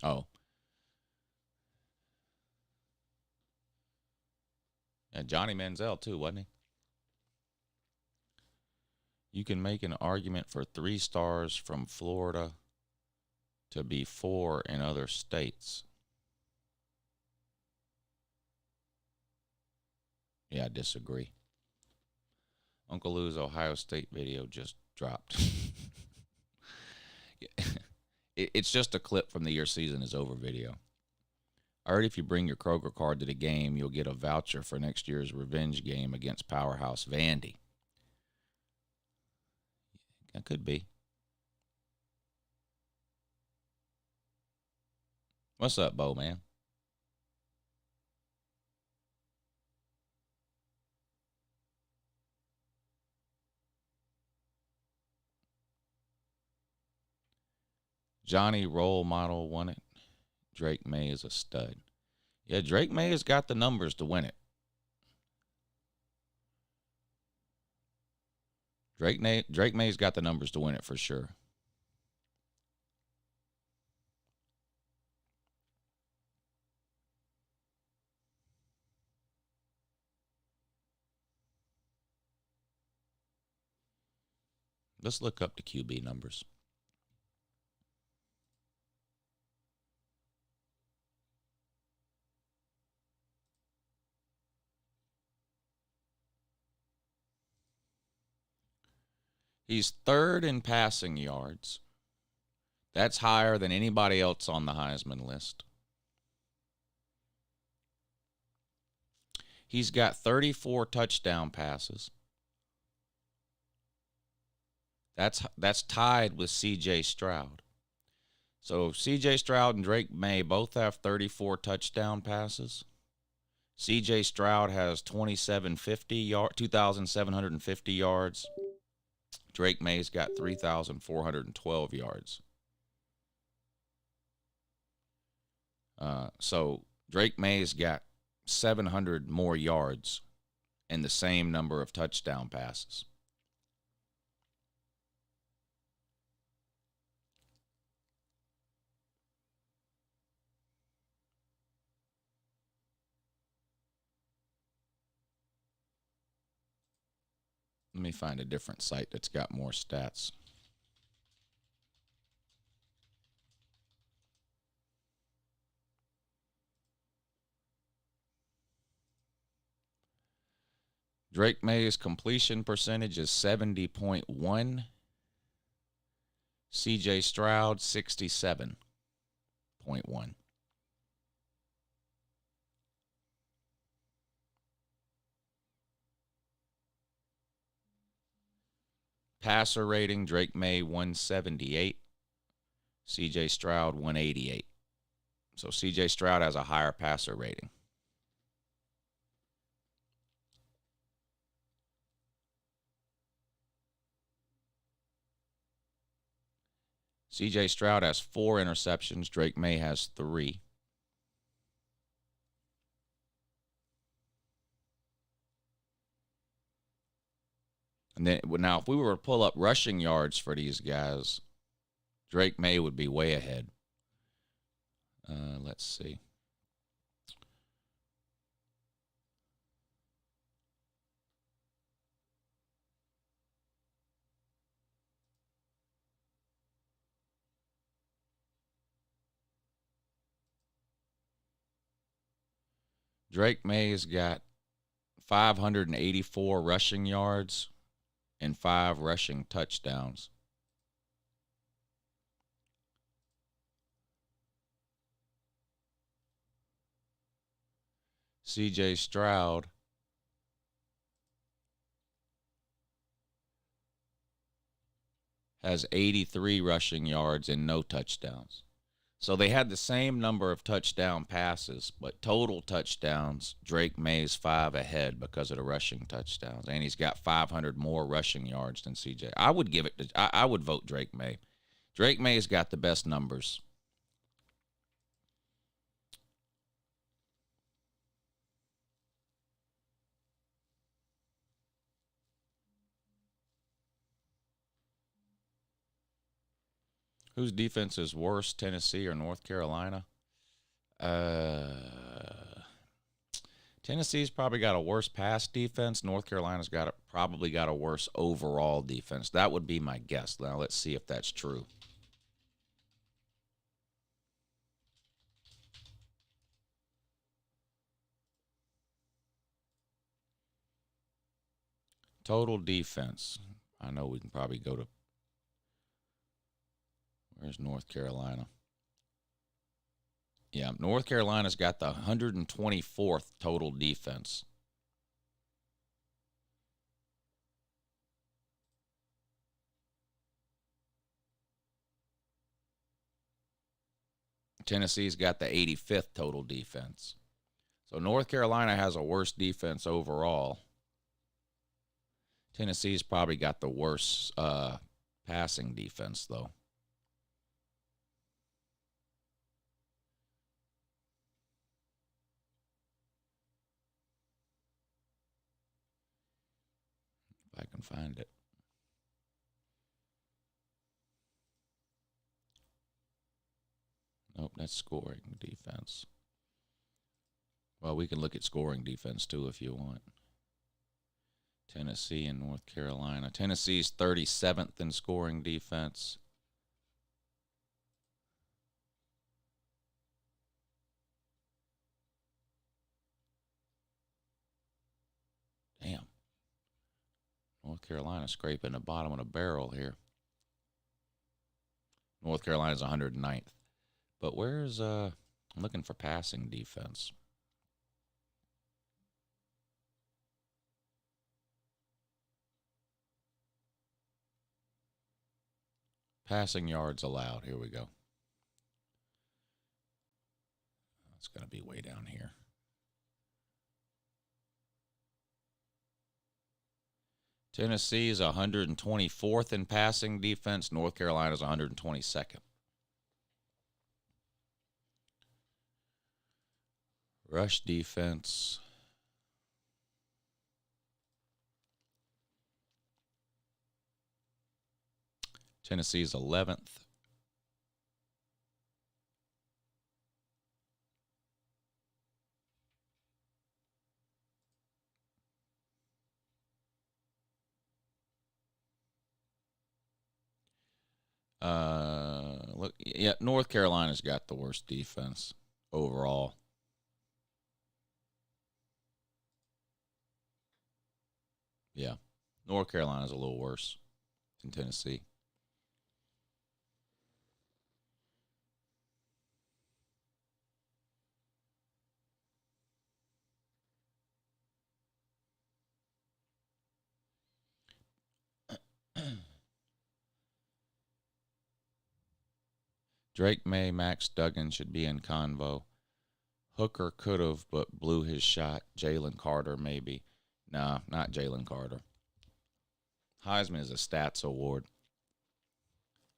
Oh. And Johnny Manziel, too, wasn't he? You can make an argument for 3 stars from Florida to be 4 in other states. Yeah, I disagree. Uncle Lou's Ohio State video just dropped. It's just a clip from the Your Season Is Over video. I heard if you bring your Kroger card to the game, you'll get a voucher for next year's revenge game against Powerhouse Vandy. That could be. What's up, Bo, man? Johnny role model won it. Drake May is a stud. Yeah, Drake May has got the numbers to win it. Drake May's got the numbers to win it for sure. Let's look up the QB numbers. He's 3rd in passing yards. That's higher than anybody else on the Heisman list. He's got 34 touchdown passes. That's tied with C.J. Stroud. So C.J. Stroud and Drake May both have 34 touchdown passes. C.J. Stroud has 2,750 yards. Drake May's got 3,412 yards. So Drake May's got 700 more yards and the same number of touchdown passes. Let me find a different site that's got more stats. Drake May's completion percentage is 70.1. C.J. Stroud, 67.1. Passer rating, Drake May 178, C.J. Stroud 188. So C.J. Stroud has a higher passer rating. C.J. Stroud has 4 interceptions. Drake May has 3. And then now, if we were to pull up rushing yards for these guys, Drake May would be way ahead. Let's see. Drake May's got 584 rushing yards and 5 rushing touchdowns. C.J. Stroud has 83 rushing yards and no touchdowns. So they had the same number of touchdown passes, but total touchdowns, Drake May's 5 ahead because of the rushing touchdowns. And he's got 500 more rushing yards than CJ. I would give it to, I would vote Drake May. Drake May's got the best numbers. Whose defense is worse, Tennessee or North Carolina? Tennessee's probably got a worse pass defense. North Carolina's probably got a worse overall defense. That would be my guess. Now let's see if that's true. Total defense. I know we can probably go to, where's North Carolina? Yeah, North Carolina's got the 124th total defense. Tennessee's got the 85th total defense. So North Carolina has a worse defense overall. Tennessee's probably got the worst passing defense, though. If I can find it. Nope, that's scoring defense. Well, we can look at scoring defense, too, if you want. Tennessee and North Carolina. Tennessee's 37th in scoring defense. Damn. North Carolina scraping the bottom of the barrel here. North Carolina's 109th. But where's, I'm looking for passing defense. Passing yards allowed. Here we go. It's going to be way down here. Tennessee is 124th in passing defense. North Carolina is 122nd. Rush defense. Tennessee is 11th. Look, yeah, North Carolina's got the worst defense overall. Yeah, North Carolina's a little worse than Tennessee. Drake May, Max Duggan should be in convo. Hooker could have, but blew his shot. Jalen Carter, maybe. Nah, not Jalen Carter. Heisman is a stats award.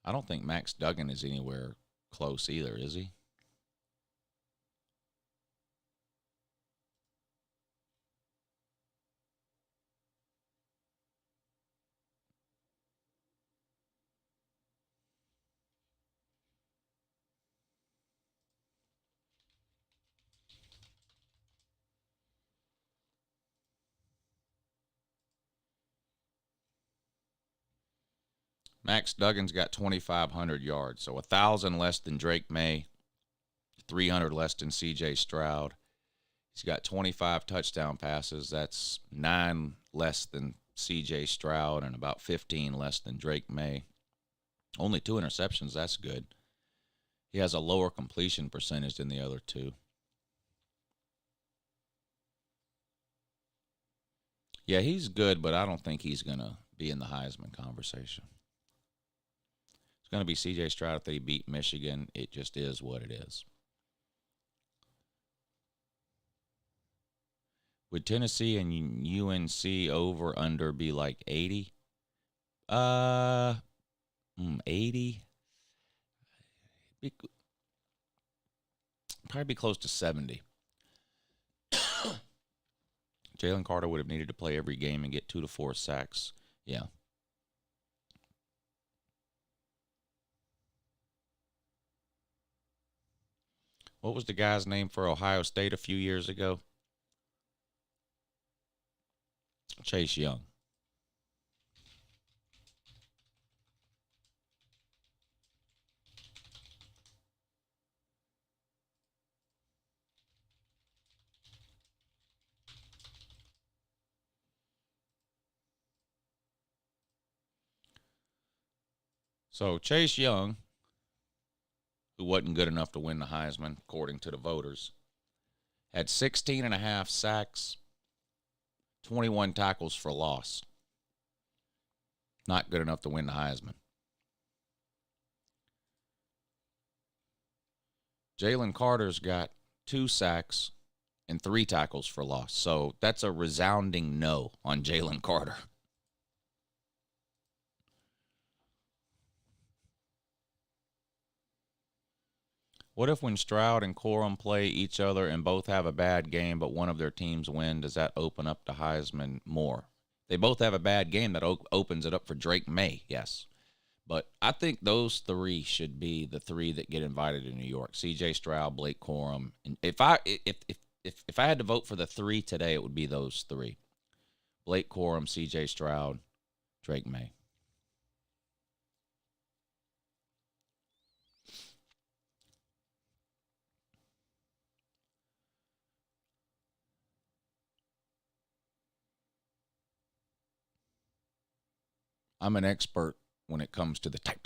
I don't think Max Duggan is anywhere close either, is he? Max Duggan's got 2,500 yards, so 1,000 less than Drake May, 300 less than C.J. Stroud. He's got 25 touchdown passes. That's 9 less than C.J. Stroud and about 15 less than Drake May. Only 2 interceptions. That's good. He has a lower completion percentage than the other two. Yeah, he's good, but I don't think he's going to be in the Heisman conversation. It's going to be C.J. Stroud if they beat Michigan. It just is what it is. Would Tennessee and UNC over under be like 80? 80? Probably be close to 70. Jalen Carter would have needed to play every game and get 2 to 4 sacks. Yeah. What was the guy's name for Ohio State a few years ago? Chase Young. So Chase Young, who wasn't good enough to win the Heisman, according to the voters, had 16 and a half sacks, 21 tackles for loss. Not good enough to win the Heisman. Jalen Carter's got 2 sacks and 3 tackles for loss. So that's a resounding no on Jalen Carter. What if when Stroud and Corum play each other and both have a bad game, but one of their teams win? Does that open up to Heisman more? They both have a bad game. That opens it up for Drake May, yes. But I think those 3 should be the 3 that get invited to New York. C.J. Stroud, Blake Corum. And if I had to vote for the 3 today, it would be those 3. Blake Corum, C.J. Stroud, Drake May. I'm an expert when it comes to the type.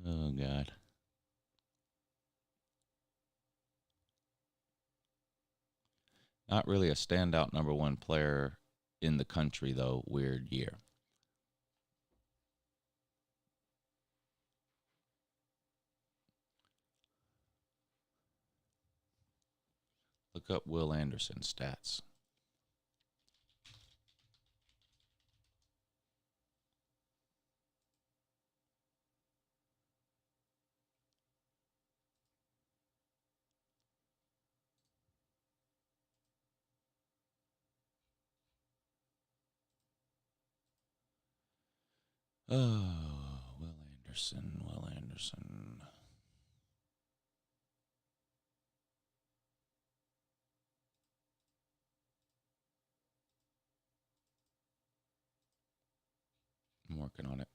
Oh, God. Not really a standout number one player in the country, though. Weird year. Look up Will Anderson stats. Oh, Will Anderson, Will Anderson. I'm working on it.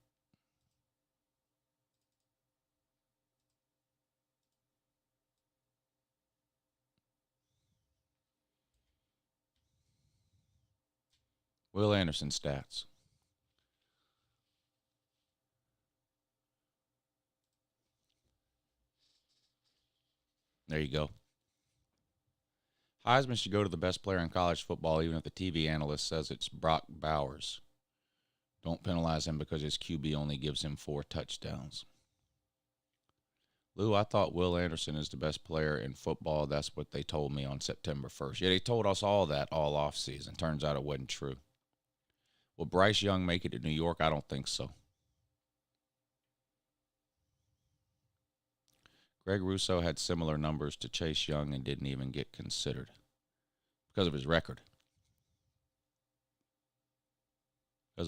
Will Anderson stats. There you go. Heisman should go to the best player in college football, even if the TV analyst says it's Brock Bowers. Don't penalize him because his QB only gives him 4 touchdowns. Lou, I thought Will Anderson is the best player in football. That's what they told me on September 1st. Yeah, they told us all that all offseason. Turns out it wasn't true. Will Bryce Young make it to New York? I don't think so. Greg Russo had similar numbers to Chase Young and didn't even get considered because of his record. Because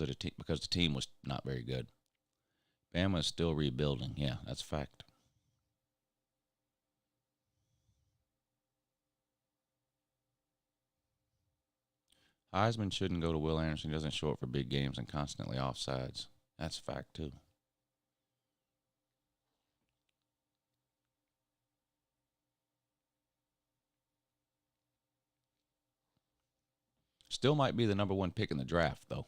the team was not very good. Bama is still rebuilding. Yeah, that's a fact. Heisman shouldn't go to Will Anderson. He doesn't show up for big games and constantly offsides. That's a fact, too. Still might be the number 1 pick in the draft, though.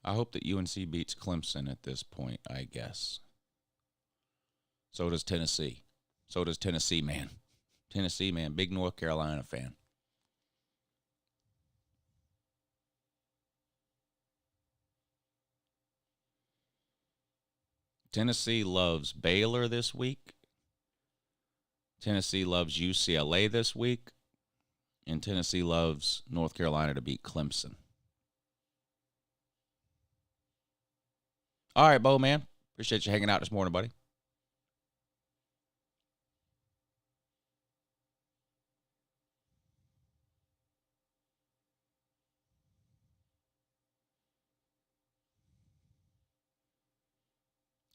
I hope that UNC beats Clemson at this point, I guess. So does Tennessee. So does Tennessee, man. Tennessee, man. Big North Carolina fan. Tennessee loves Baylor this week. Tennessee loves UCLA this week. And Tennessee loves North Carolina to beat Clemson. All right, Bo, man. Appreciate you hanging out this morning, buddy.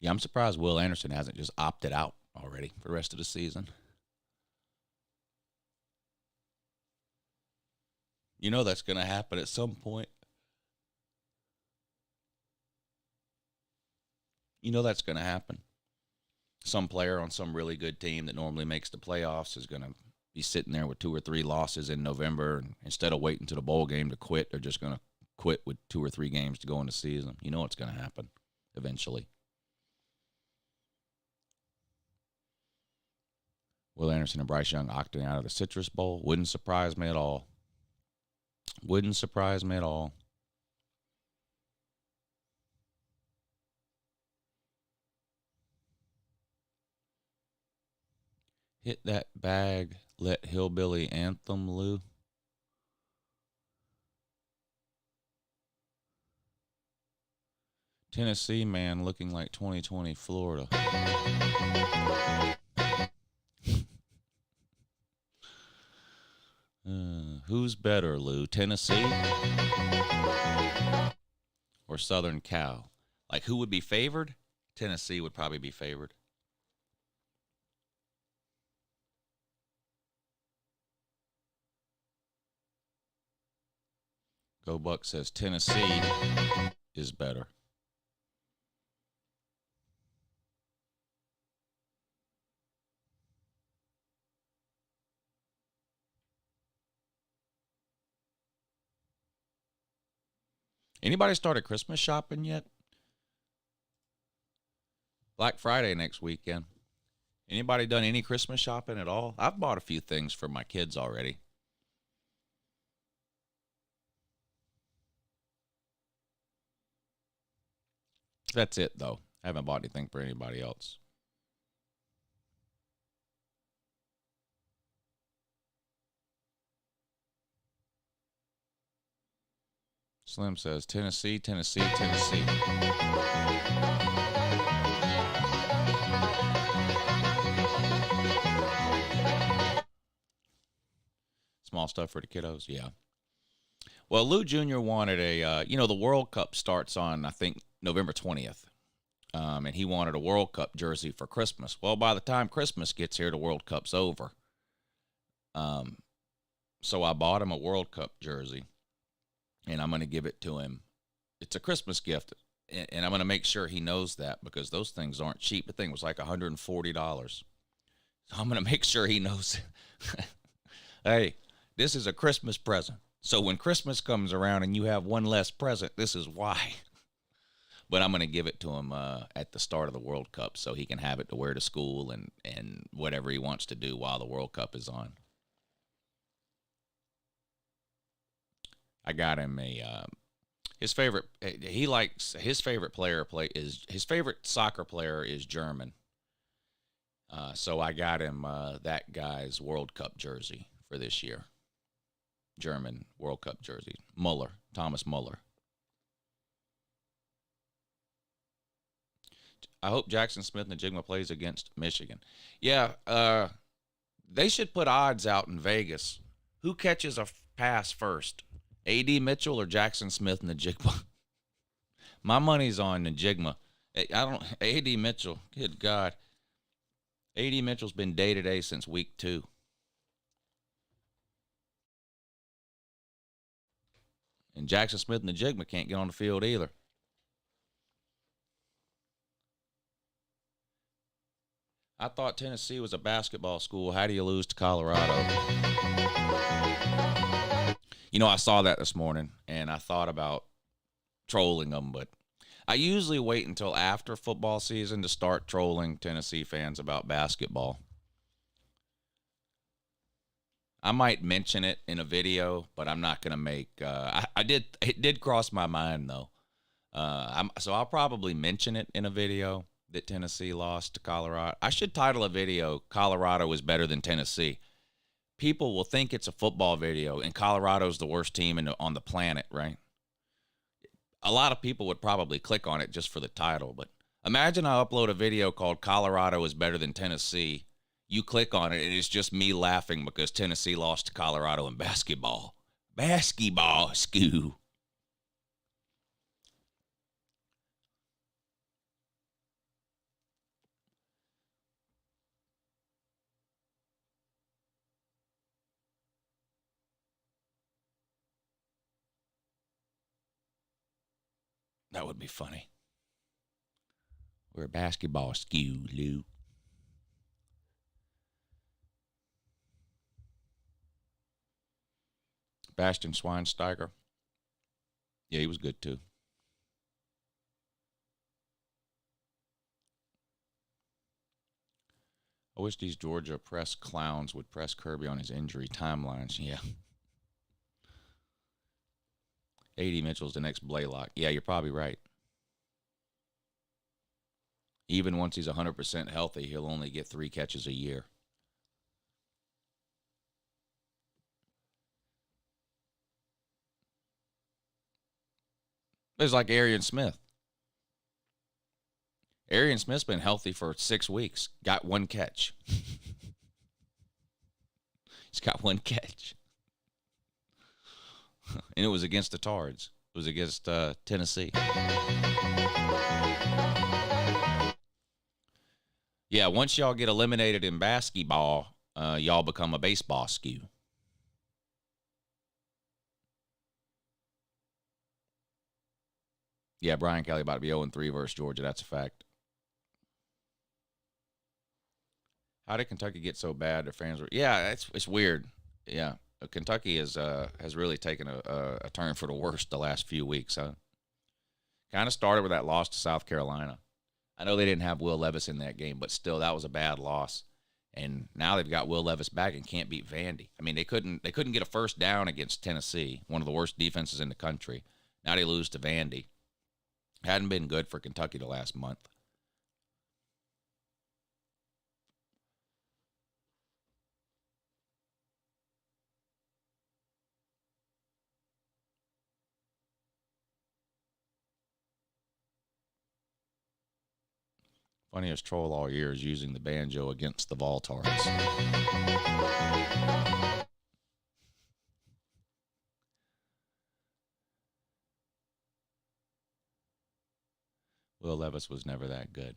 Yeah, I'm surprised Will Anderson hasn't just opted out already for the rest of the season. You know that's going to happen at some point. You know that's going to happen. Some player on some really good team that normally makes the playoffs is going to be sitting there with 2 or 3 losses in November. And instead of waiting to the bowl game to quit, they're just going to quit with 2 or 3 games to go in the season. You know what's going to happen eventually. Will Anderson and Bryce Young opting out of the Citrus Bowl. Wouldn't surprise me at all. Wouldn't surprise me at all. Hit that bag, let hillbilly anthem, Lou. Tennessee man looking like 2020 Florida. Who's better, Lou? Tennessee or Southern Cal? Like, who would be favored? Tennessee would probably be favored. Go Buck says Tennessee is better. Anybody started Christmas shopping yet? Black Friday next weekend. Anybody done any Christmas shopping at all? I've bought a few things for my kids already. That's it, though. I haven't bought anything for anybody else. Slim says, Tennessee, Tennessee, Tennessee. Small stuff for the kiddos, yeah. Well, Lou Jr. wanted a, the World Cup starts on, I think, November 20th. And he wanted a World Cup jersey for Christmas. Well, by the time Christmas gets here, the World Cup's over. So I bought him a World Cup jersey, and I'm going to give it to him. It's a Christmas gift, and I'm going to make sure he knows that because those things aren't cheap. The thing was like $140. So I'm going to make sure he knows. Hey, this is a Christmas present. So when Christmas comes around and you have one less present, this is why. But I'm going to give it to him at the start of the World Cup so he can have it to wear to school and whatever he wants to do while the World Cup is on. I got him his favorite soccer player is German. So I got him that guy's World Cup jersey for this year. German World Cup jersey. Thomas Muller. I hope Jackson Smith and Najigma plays against Michigan. Yeah, they should put odds out in Vegas. Who catches a pass first? A.D. Mitchell or Jackson Smith and Najigma? My money's on Najigma. A.D. Mitchell, good God. A.D. Mitchell's been day-to-day since week 2. And Jackson Smith and Najigma can't get on the field either. I thought Tennessee was a basketball school. How do you lose to Colorado? I saw that this morning, and I thought about trolling them, but I usually wait until after football season to start trolling Tennessee fans about basketball. I might mention it in a video, but I'm not going to make it did cross my mind, though. So I'll probably mention it in a video that Tennessee lost to Colorado. I should title a video, Colorado is better than Tennessee. People will think it's a football video, and Colorado's the worst team on the planet, right? A lot of people would probably click on it just for the title, but imagine I upload a video called Colorado is better than Tennessee. You click on it, and it's just me laughing because Tennessee lost to Colorado in basketball. Basketball school. That would be funny. We're a basketball skew, Lou. Bastian Schweinsteiger. Yeah, he was good too. I wish these Georgia press clowns would press Kirby on his injury timelines. Yeah. A.D. Mitchell's the next Blaylock. Yeah, you're probably right. Even once he's 100% healthy, he'll only get 3 catches a year. It's like Arian Smith. Arian Smith's been healthy for 6 weeks. Got 1 catch. He's got 1 catch. And it was against the Tards. It was against Tennessee. Yeah, once y'all get eliminated in basketball, y'all become a baseball skew. Yeah, Brian Kelly about to be 0-3 versus Georgia. That's a fact. How did Kentucky get so bad? Their fans were... Yeah, it's weird. Yeah. Kentucky has really taken a turn for the worst the last few weeks, huh? Kind of started with that loss to South Carolina. I know they didn't have Will Levis in that game, but still, that was a bad loss. And now they've got Will Levis back and can't beat Vandy. I mean, they couldn't get a first down against Tennessee, one of the worst defenses in the country. Now they lose to Vandy. Hadn't been good for Kentucky the last month. Funniest troll all year is using the banjo against the Voltars. Will Levis was never that good.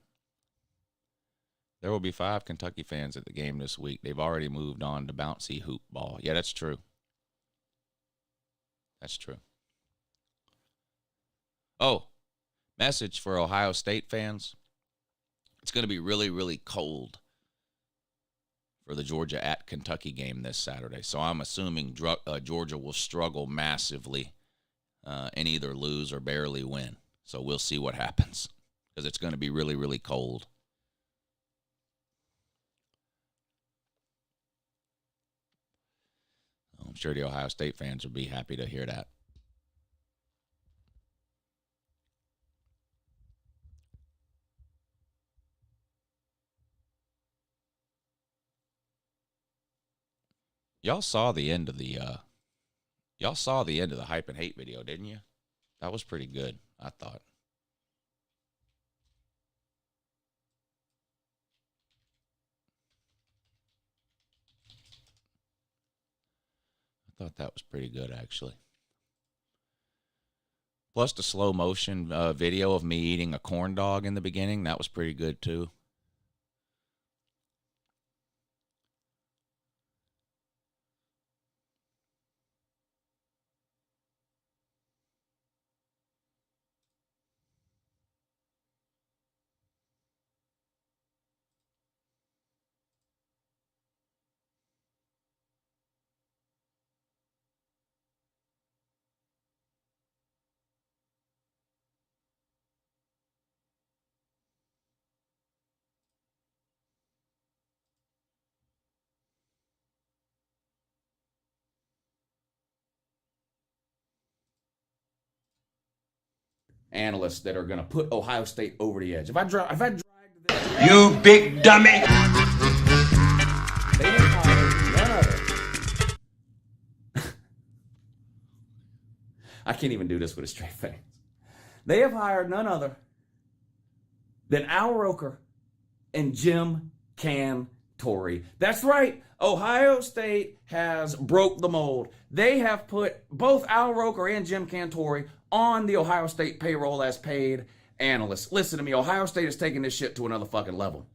There will be 5 Kentucky fans at the game this week. They've already moved on to bouncy hoop ball. Yeah, that's true. That's true. Oh, message for Ohio State fans. It's going to be really, really cold for the Georgia at Kentucky game this Saturday. So I'm assuming Georgia will struggle massively and either lose or barely win. So we'll see what happens because it's going to be really, really cold. I'm sure the Ohio State fans will be happy to hear that. Y'all saw the end of the hype and hate video, didn't you? That was pretty good, I thought. I thought that was pretty good, actually. Plus the slow motion video of me eating a corn dog in the beginning, that was pretty good too. Analysts that are going to put Ohio State over the edge. If I dragged this, You big dummy. they didn't hire none other. I can't even do this with a straight face. They have hired none other than Al Roker and Jim Cantore. That's right. Ohio State has broke the mold. They have put both Al Roker and Jim Cantore on the Ohio State payroll as paid analysts. Listen to me. Ohio State is taking this shit to another fucking level.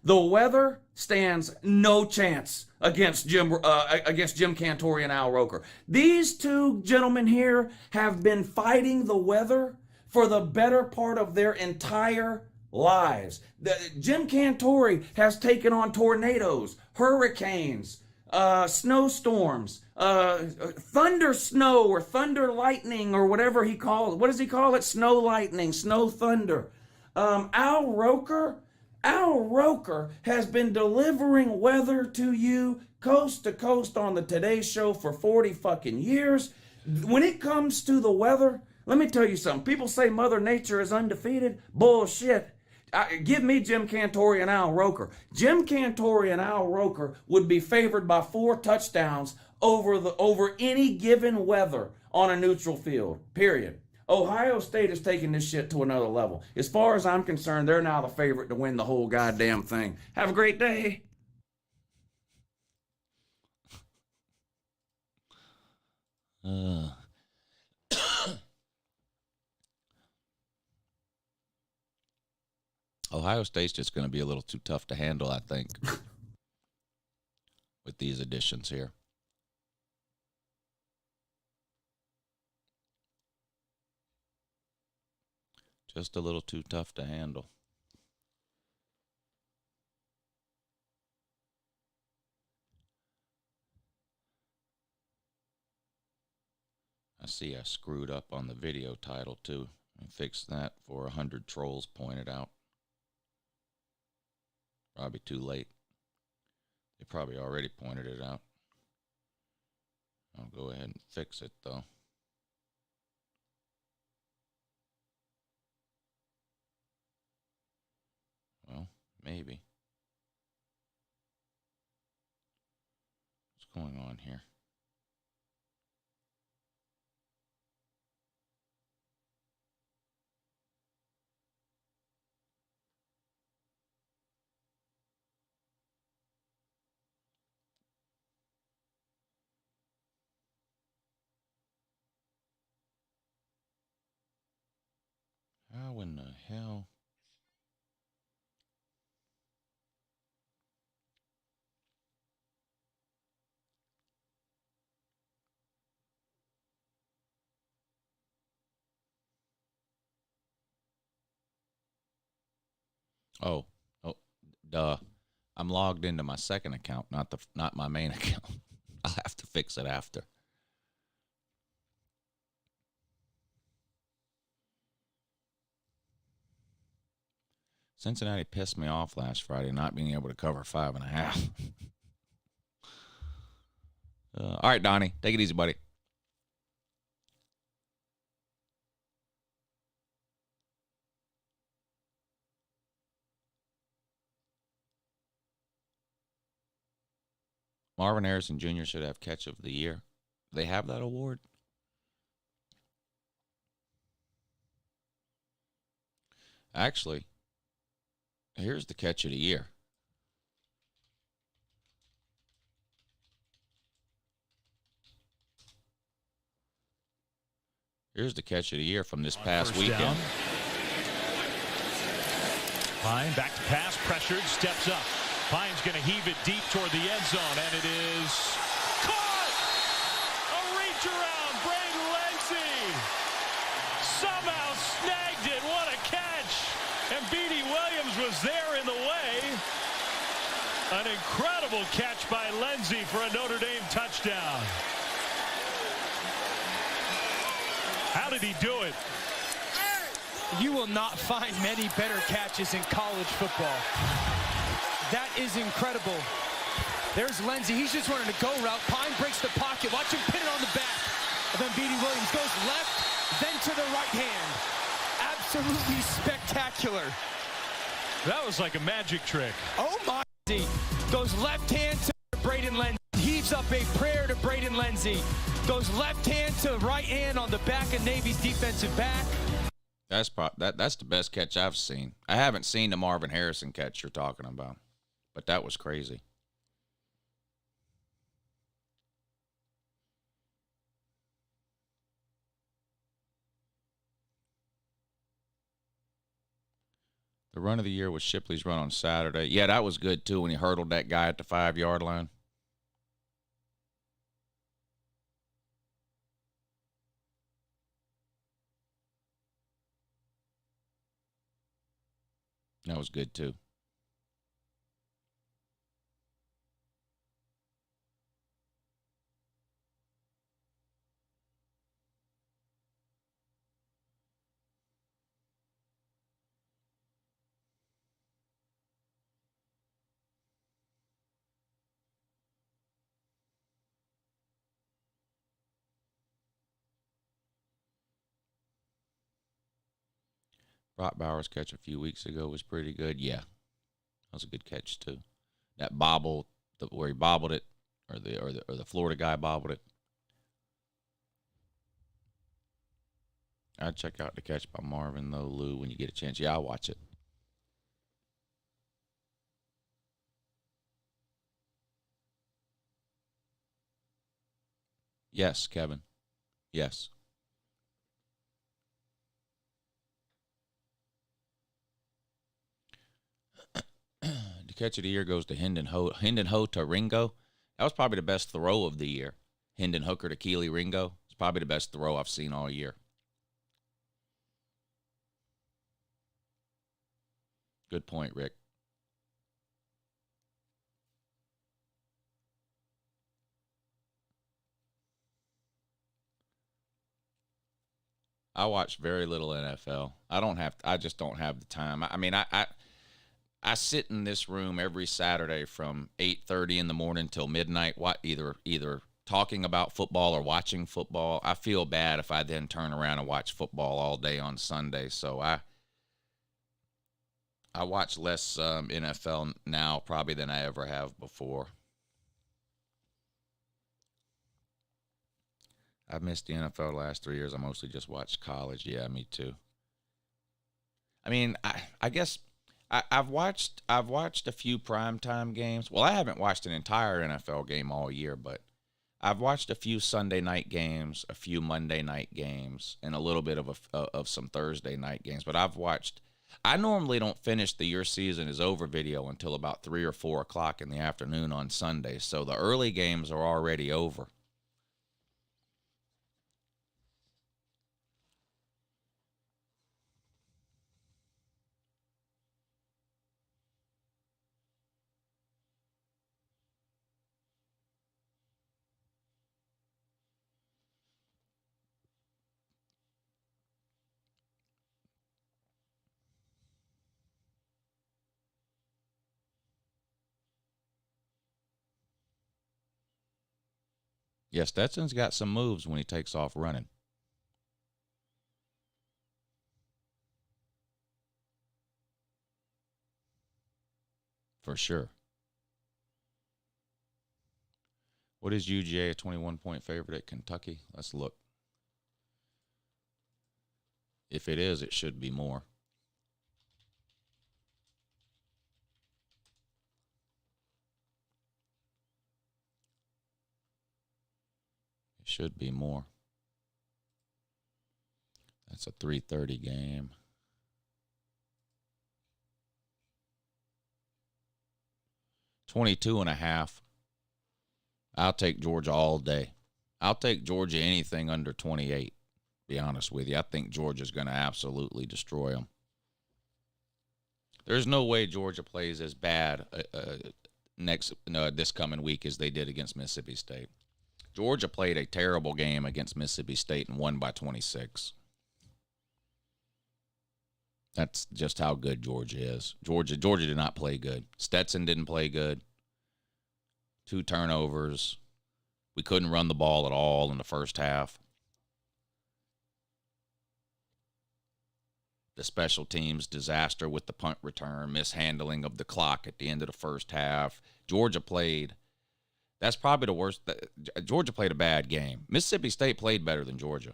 The weather stands no chance against Jim Cantore and Al Roker. These two gentlemen here have been fighting the weather for the better part of their entire lives. Jim Cantore has taken on tornadoes, hurricanes, snowstorms, thunder snow or thunder lightning or whatever he calls it. What does he call it? Snow lightning, snow thunder. Al Roker has been delivering weather to you coast to coast on the Today Show for 40 fucking years. When it comes to the weather, let me tell you something. People say Mother Nature is undefeated. Bullshit. Give me Jim Cantore and Al Roker. Jim Cantore and Al Roker would be favored by 4 touchdowns over any given weather on a neutral field, period. Ohio State is taking this shit to another level. As far as I'm concerned, they're now the favorite to win the whole goddamn thing. Have a great day. Ohio State's just going to be a little too tough to handle, I think, with these additions here. Just a little too tough to handle. I see I screwed up on the video title, too. Let me fix that before 100 trolls point it out. Probably too late. They probably already pointed it out. I'll go ahead and fix it, though. Well, maybe. What's going on here? How in the hell? Oh, duh. I'm logged into my second account, not my main account. I'll have to fix it after. Cincinnati pissed me off last Friday, not being able to cover 5.5. All right, Donnie, take it easy, buddy. Marvin Harrison Jr. should have catch of the year. They have that award? Actually, here's the catch of the year. Here's the catch of the year from this past weekend. Down. Pine back to pass, pressured, steps up. Pine's going to heave it deep toward the end zone, and it is caught! A reach around, Braden Lenzy somehow snagged it. What a catch! And B.D. Williams was there in the way. An incredible catch by Lenzy for a Notre Dame touchdown. How did he do it? You will not find many better catches in college football. That is incredible. There's Lenzy. He's just running a go route. Pine breaks the pocket. Watch him pin it on the back. And then B.D. Williams goes left, then to the right hand. Absolutely spectacular. That was like a magic trick. Oh my. Goes left hand to Braden Lenzy. Heaves up a prayer to Braden Lenzy. Goes left hand to right hand on the back of Navy's defensive back. That's the best catch I've seen. I haven't seen the Marvin Harrison catch you're talking about, but that was crazy. The run of the year was Shipley's run on Saturday. Yeah, that was good, too, when he hurdled that guy at the 5-yard line. That was good, too. Brock Bowers' catch a few weeks ago was pretty good. Yeah, that was a good catch too. That bobble, where he bobbled it, or the Florida guy bobbled it. I'd check out the catch by Marvin though, Lou, when you get a chance. Yeah, I'll watch it. Yes, Kevin. Yes. The catch of the year goes to Hendon Ho to Ringo. That was probably the best throw of the year. Hendon Hooker to Keely Ringo. It's probably the best throw I've seen all year. Good point, Rick. I watch very little NFL. I just don't have the time. I mean, I sit in this room every Saturday from 8:30 in the morning till midnight, either talking about football or watching football. I feel bad if I then turn around and watch football all day on Sunday. So I watch less NFL now probably than I ever have before. I've missed the NFL the last 3 years. I mostly just watched college. Yeah, me too. I mean, I guess I've watched a few primetime games. Well, I haven't watched an entire NFL game all year, but I've watched a few Sunday night games, a few Monday night games, and a little bit of some Thursday night games. But I normally don't finish the Your Season Is Over video until about 3 or 4 o'clock in the afternoon on Sunday. So the early games are already over. Yeah, Stetson's got some moves when he takes off running. For sure. What is UGA, a 21-point favorite at Kentucky? Let's look. If it is, it should be more. It should be more. That's a 3:30 game. $22.5. I'll take Georgia all day. I'll take Georgia anything under 28, be honest with you. I think Georgia's going to absolutely destroy them. There's no way Georgia plays as bad this coming week as they did against Mississippi State. Georgia played a terrible game against Mississippi State and won by 26. That's just how good Georgia is. Georgia did not play good. Stetson didn't play good. 2 turnovers. We couldn't run the ball at all in the first half. The special teams disaster with the punt return, mishandling of the clock at the end of the first half. Georgia played. That's probably the worst. Georgia played a bad game. Mississippi State played better than Georgia.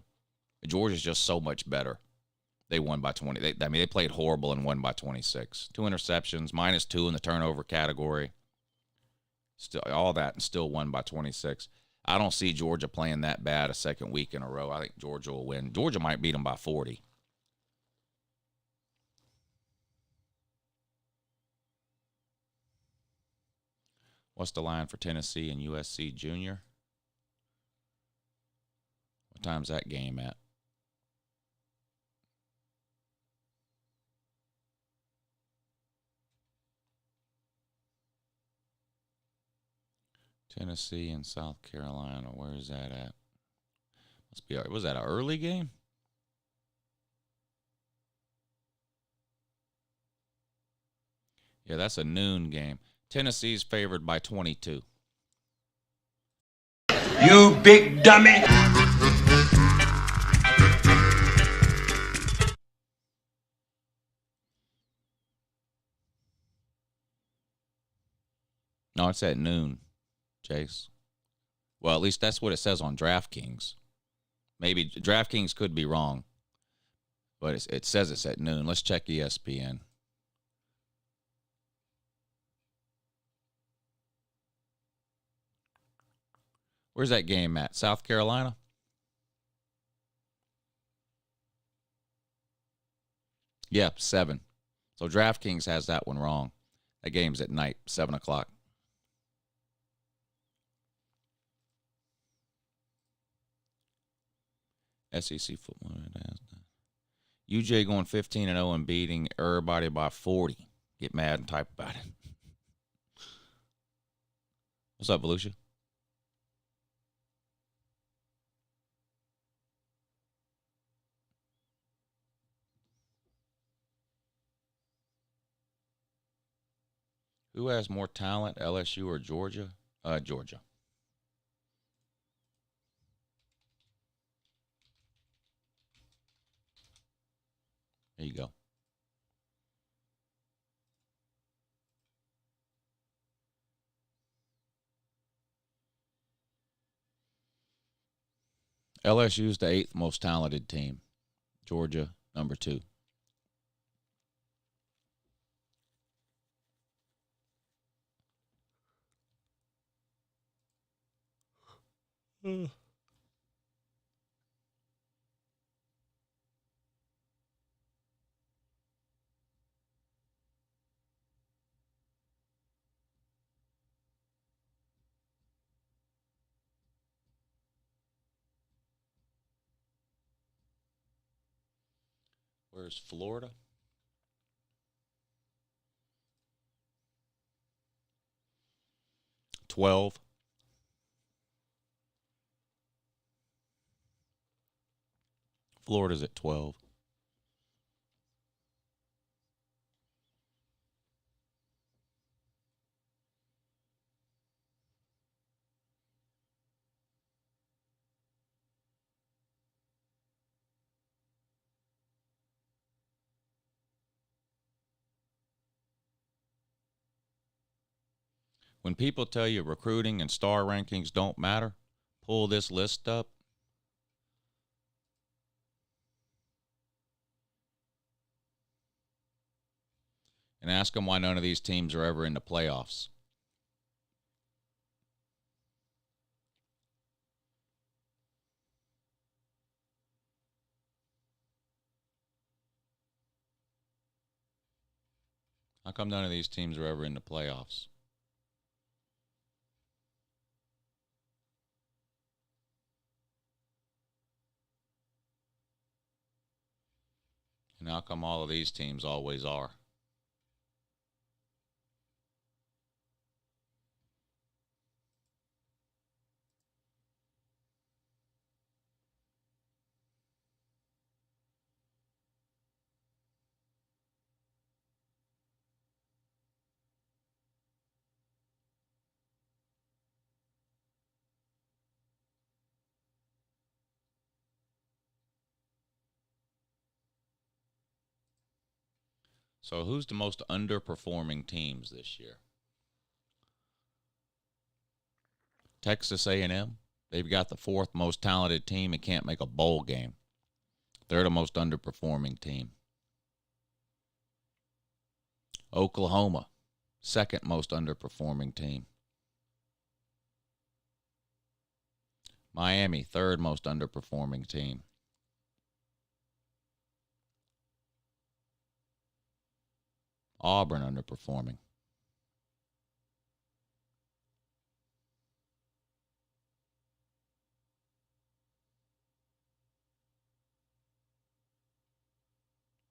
Georgia's just so much better. They won by 20. They played horrible and won by 26. 2 interceptions, -2 in the turnover category. Still, all that, and still won by 26. I don't see Georgia playing that bad a second week in a row. I think Georgia will win. Georgia might beat them by 40. What's the line for Tennessee and USC Junior? What time's that game at? Tennessee and South Carolina. Where is that at? Was that an early game? Yeah, that's a noon game. Tennessee's favored by 22. You big dummy. No, it's at noon, Chase. Well, at least that's what it says on DraftKings. Maybe DraftKings could be wrong, but it says it's at noon. Let's check ESPN. Where's that game at? South Carolina? Yep, 7. So DraftKings has that one wrong. That game's at night, 7 o'clock. SEC football. UJ going 15-0 and beating everybody by 40. Get mad and type about it. What's up, Volusia? Who has more talent, LSU or Georgia? Georgia. There you go. LSU is the 8th most talented team. Georgia, number 2. Where's Florida? $12. Florida's at 12. When people tell you recruiting and star rankings don't matter, pull this list up. And ask them why none of these teams are ever in the playoffs. How come none of these teams are ever in the playoffs? And how come all of these teams always are? So who's the most underperforming teams this year? Texas A&M. They've got the 4th most talented team and can't make a bowl game. They're the most underperforming team. Oklahoma, 2nd most underperforming team. Miami, 3rd most underperforming team. Auburn underperforming.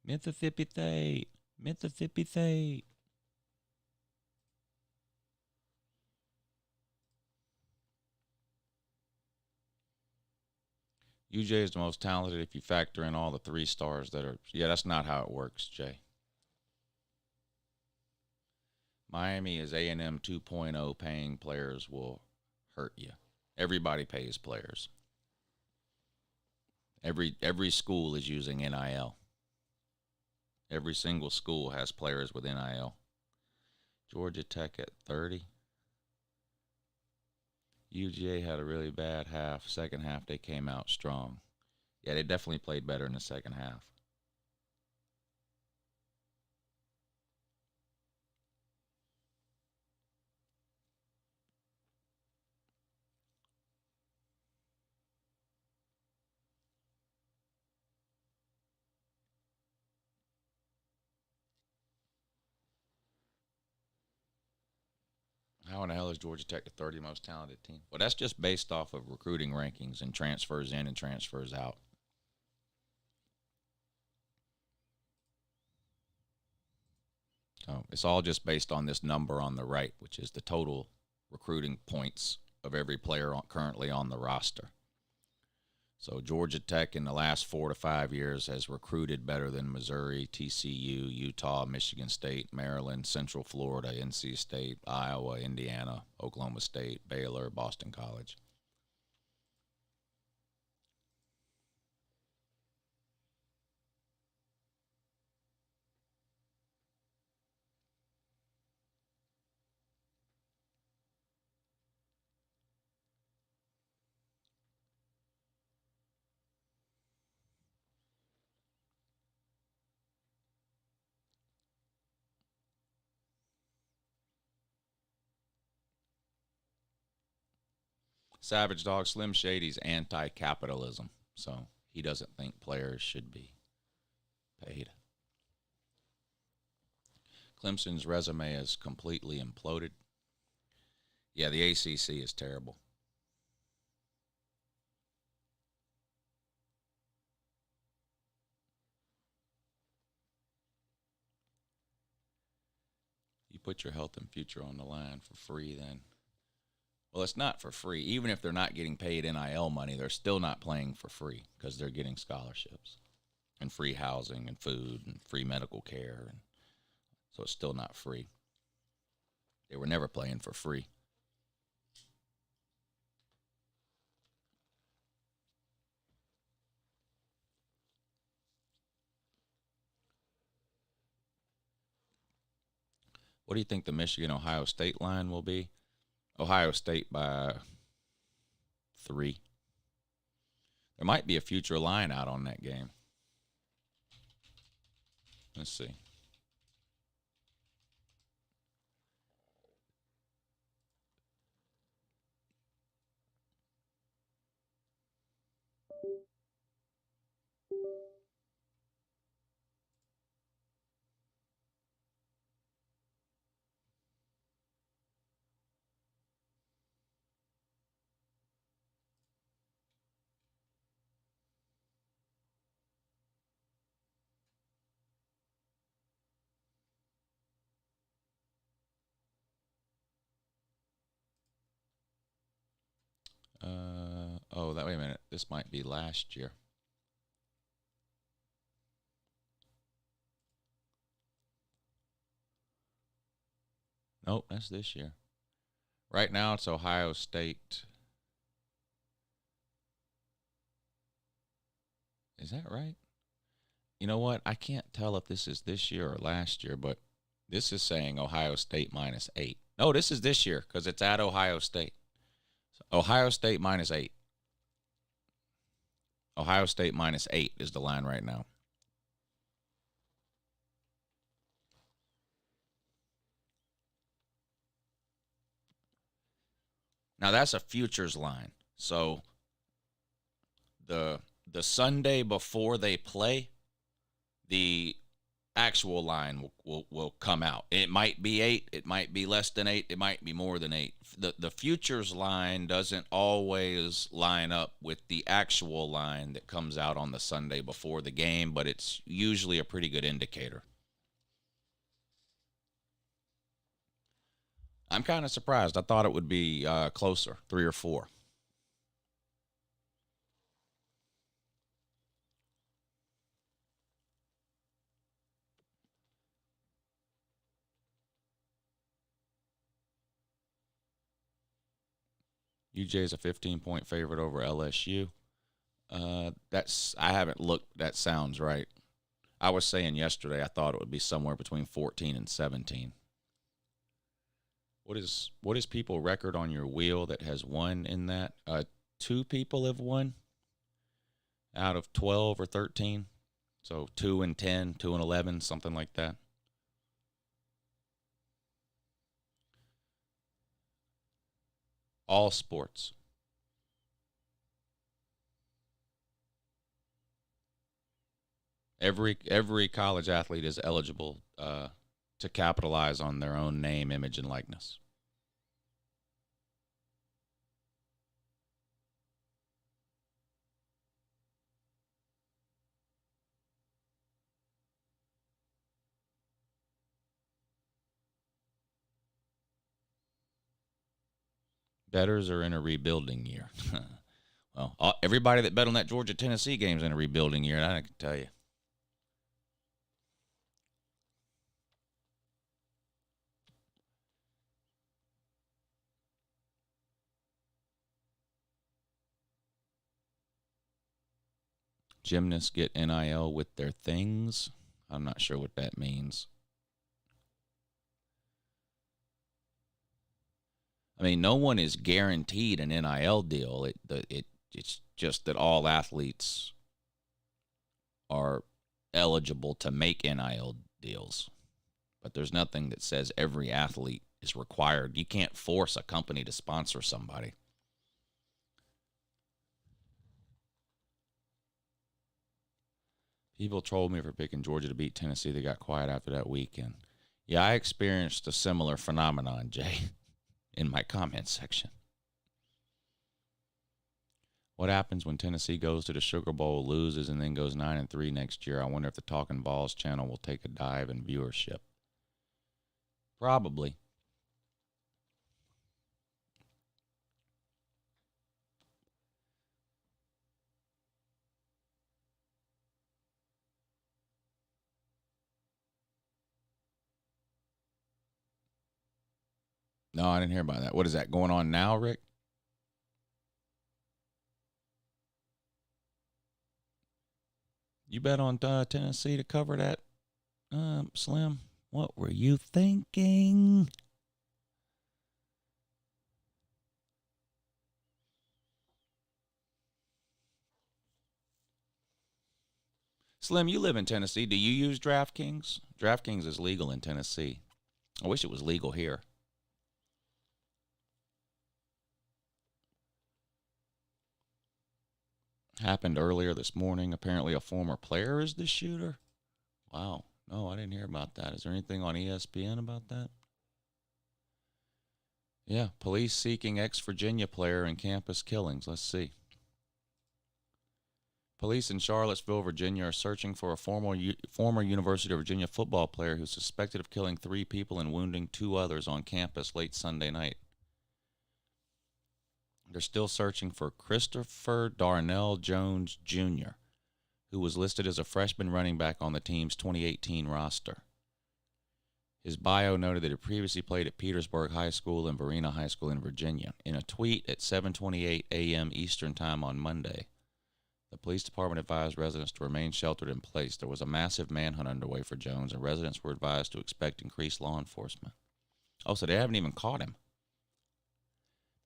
Mississippi State. Mississippi State. UJ is the most talented if you factor in all the 3 stars that are. Yeah, that's not how it works, Jay. Miami is A&M 2.0. Paying players will hurt you. Everybody pays players. Every school is using NIL. Every single school has players with NIL. Georgia Tech at 30. UGA had a really bad half. Second half, they came out strong. Yeah, they definitely played better in the second half. How in the hell is Georgia Tech the 30 most talented team? Well, that's just based off of recruiting rankings and transfers in and transfers out. So it's all just based on this number on the right, which is the total recruiting points of every player currently on the roster. So Georgia Tech in the last 4 to 5 years has recruited better than Missouri, TCU, Utah, Michigan State, Maryland, Central Florida, NC State, Iowa, Indiana, Oklahoma State, Baylor, Boston College. Savage Dog Slim Shady's anti-capitalism, so he doesn't think players should be paid. Clemson's resume is completely imploded. Yeah, the ACC is terrible. You put your health and future on the line for free then. Well, it's not for free. Even if they're not getting paid NIL money, they're still not playing for free because they're getting scholarships and free housing and food and free medical care. And so it's still not free. They were never playing for free. What do you think the Michigan-Ohio State line will be? Ohio State by 3. There might be a future line out on that game. Let's see. Wait a minute. This might be last year. Nope, that's this year. Right now it's Ohio State. Is that right? You know what? I can't tell if this is this year or last year, but this is saying Ohio State minus 8. No, this is this year because it's at Ohio State. So Ohio State minus 8. Ohio State minus 8 is the line right now. Now that's a futures line. So the Sunday before they play, the actual line will come out. It might be 8, it might be less than 8, it might be more than 8. The futures line doesn't always line up with the actual line that comes out on the Sunday before the game, but it's usually a pretty good indicator. I'm kind of surprised. I thought it would be closer, 3 or 4. UJ is a 15-point favorite over LSU. I haven't looked. That sounds right. I was saying yesterday I thought it would be somewhere between 14 and 17. What is people record on your wheel that has won in that? 2 people have won out of 12 or 13. So 2 and 10, 2 and 11, something like that. All sports. Every college athlete is eligible to capitalize on their own name, image, and likeness. Bettors are in a rebuilding year. Well, everybody that bet on that Georgia-Tennessee game's in a rebuilding year, I can tell you. Gymnasts get NIL with their things. I'm not sure what that means. I mean, no one is guaranteed an NIL deal. It's just that all athletes are eligible to make NIL deals. But there's nothing that says every athlete is required. You can't force a company to sponsor somebody. People trolled me for picking Georgia to beat Tennessee. They got quiet after that weekend. Yeah, I experienced a similar phenomenon, Jay, in my comment section. What happens when Tennessee goes to the Sugar Bowl, loses, and then goes 9-3 next year? I wonder if the Talking Balls channel will take a dive in viewership. Probably. No, I didn't hear about that. What is that going on now, Rick? You bet on Tennessee to cover that, Slim? What were you thinking? Slim, you live in Tennessee. Do you use DraftKings? DraftKings is legal in Tennessee. I wish it was legal here. Happened earlier this morning. Apparently a former player is the shooter. Wow. No, I didn't hear about that. Is there anything on ESPN about that? Yeah, police seeking ex-Virginia player in campus killings. Let's see. Police in Charlottesville, Virginia are searching for a former University of Virginia football player who's suspected of killing 3 people and wounding 2 others on campus late Sunday night. They're still searching for Christopher Darnell Jones Jr., who was listed as a freshman running back on the team's 2018 roster. His bio noted that he previously played at Petersburg High School and Varina High School in Virginia. In a tweet at 7:28 a.m. Eastern Time on Monday, the police department advised residents to remain sheltered in place. There was a massive manhunt underway for Jones, and residents were advised to expect increased law enforcement. Oh, so they haven't even caught him.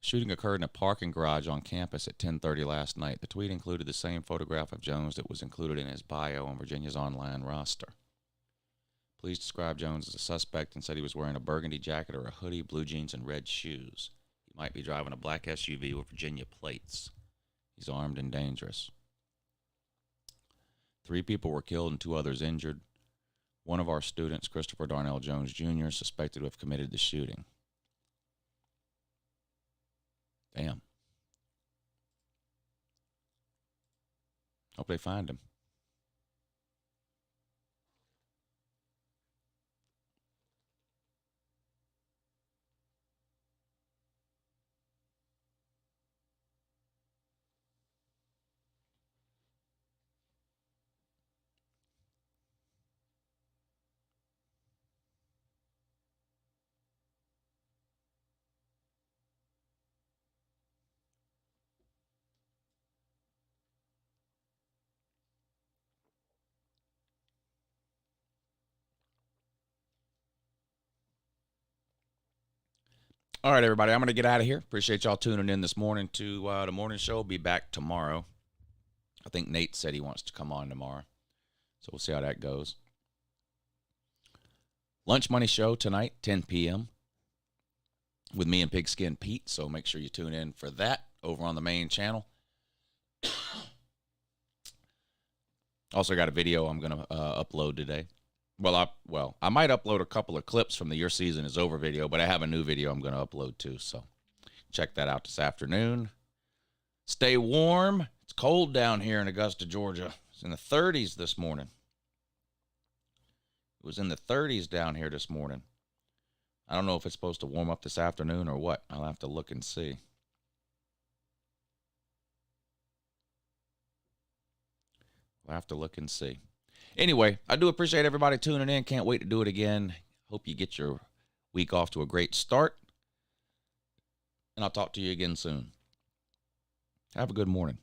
Shooting occurred in a parking garage on campus at 10:30 last night. The tweet included the same photograph of Jones that was included in his bio on Virginia's online roster. Police described Jones as a suspect and said he was wearing a burgundy jacket or a hoodie, blue jeans, and red shoes. He might be driving a black SUV with Virginia plates. He's armed and dangerous. 3 people were killed and 2 others injured. One of our students, Christopher Darnell Jones Jr., is suspected to have committed the shooting. Damn. Hope they find him. All right, everybody, I'm going to get out of here. Appreciate y'all tuning in this morning to the morning show. Be back tomorrow. I think Nate said he wants to come on tomorrow, so we'll see how that goes. Lunch Money Show tonight, 10 p.m. with me and Pigskin Pete, so make sure you tune in for that over on the main channel. Also got a video I'm going to upload today. I might upload a couple of clips from the Your Season Is Over video, but I have a new video I'm going to upload too, so check that out this afternoon. Stay warm. It's cold down here in Augusta, Georgia. It's in the 30s this morning. It was in the 30s down here this morning. I don't know if it's supposed to warm up this afternoon or what. I'll have to look and see. We'll have to look and see. Anyway, I do appreciate everybody tuning in. Can't wait to do it again. Hope you get your week off to a great start. And I'll talk to you again soon. Have a good morning.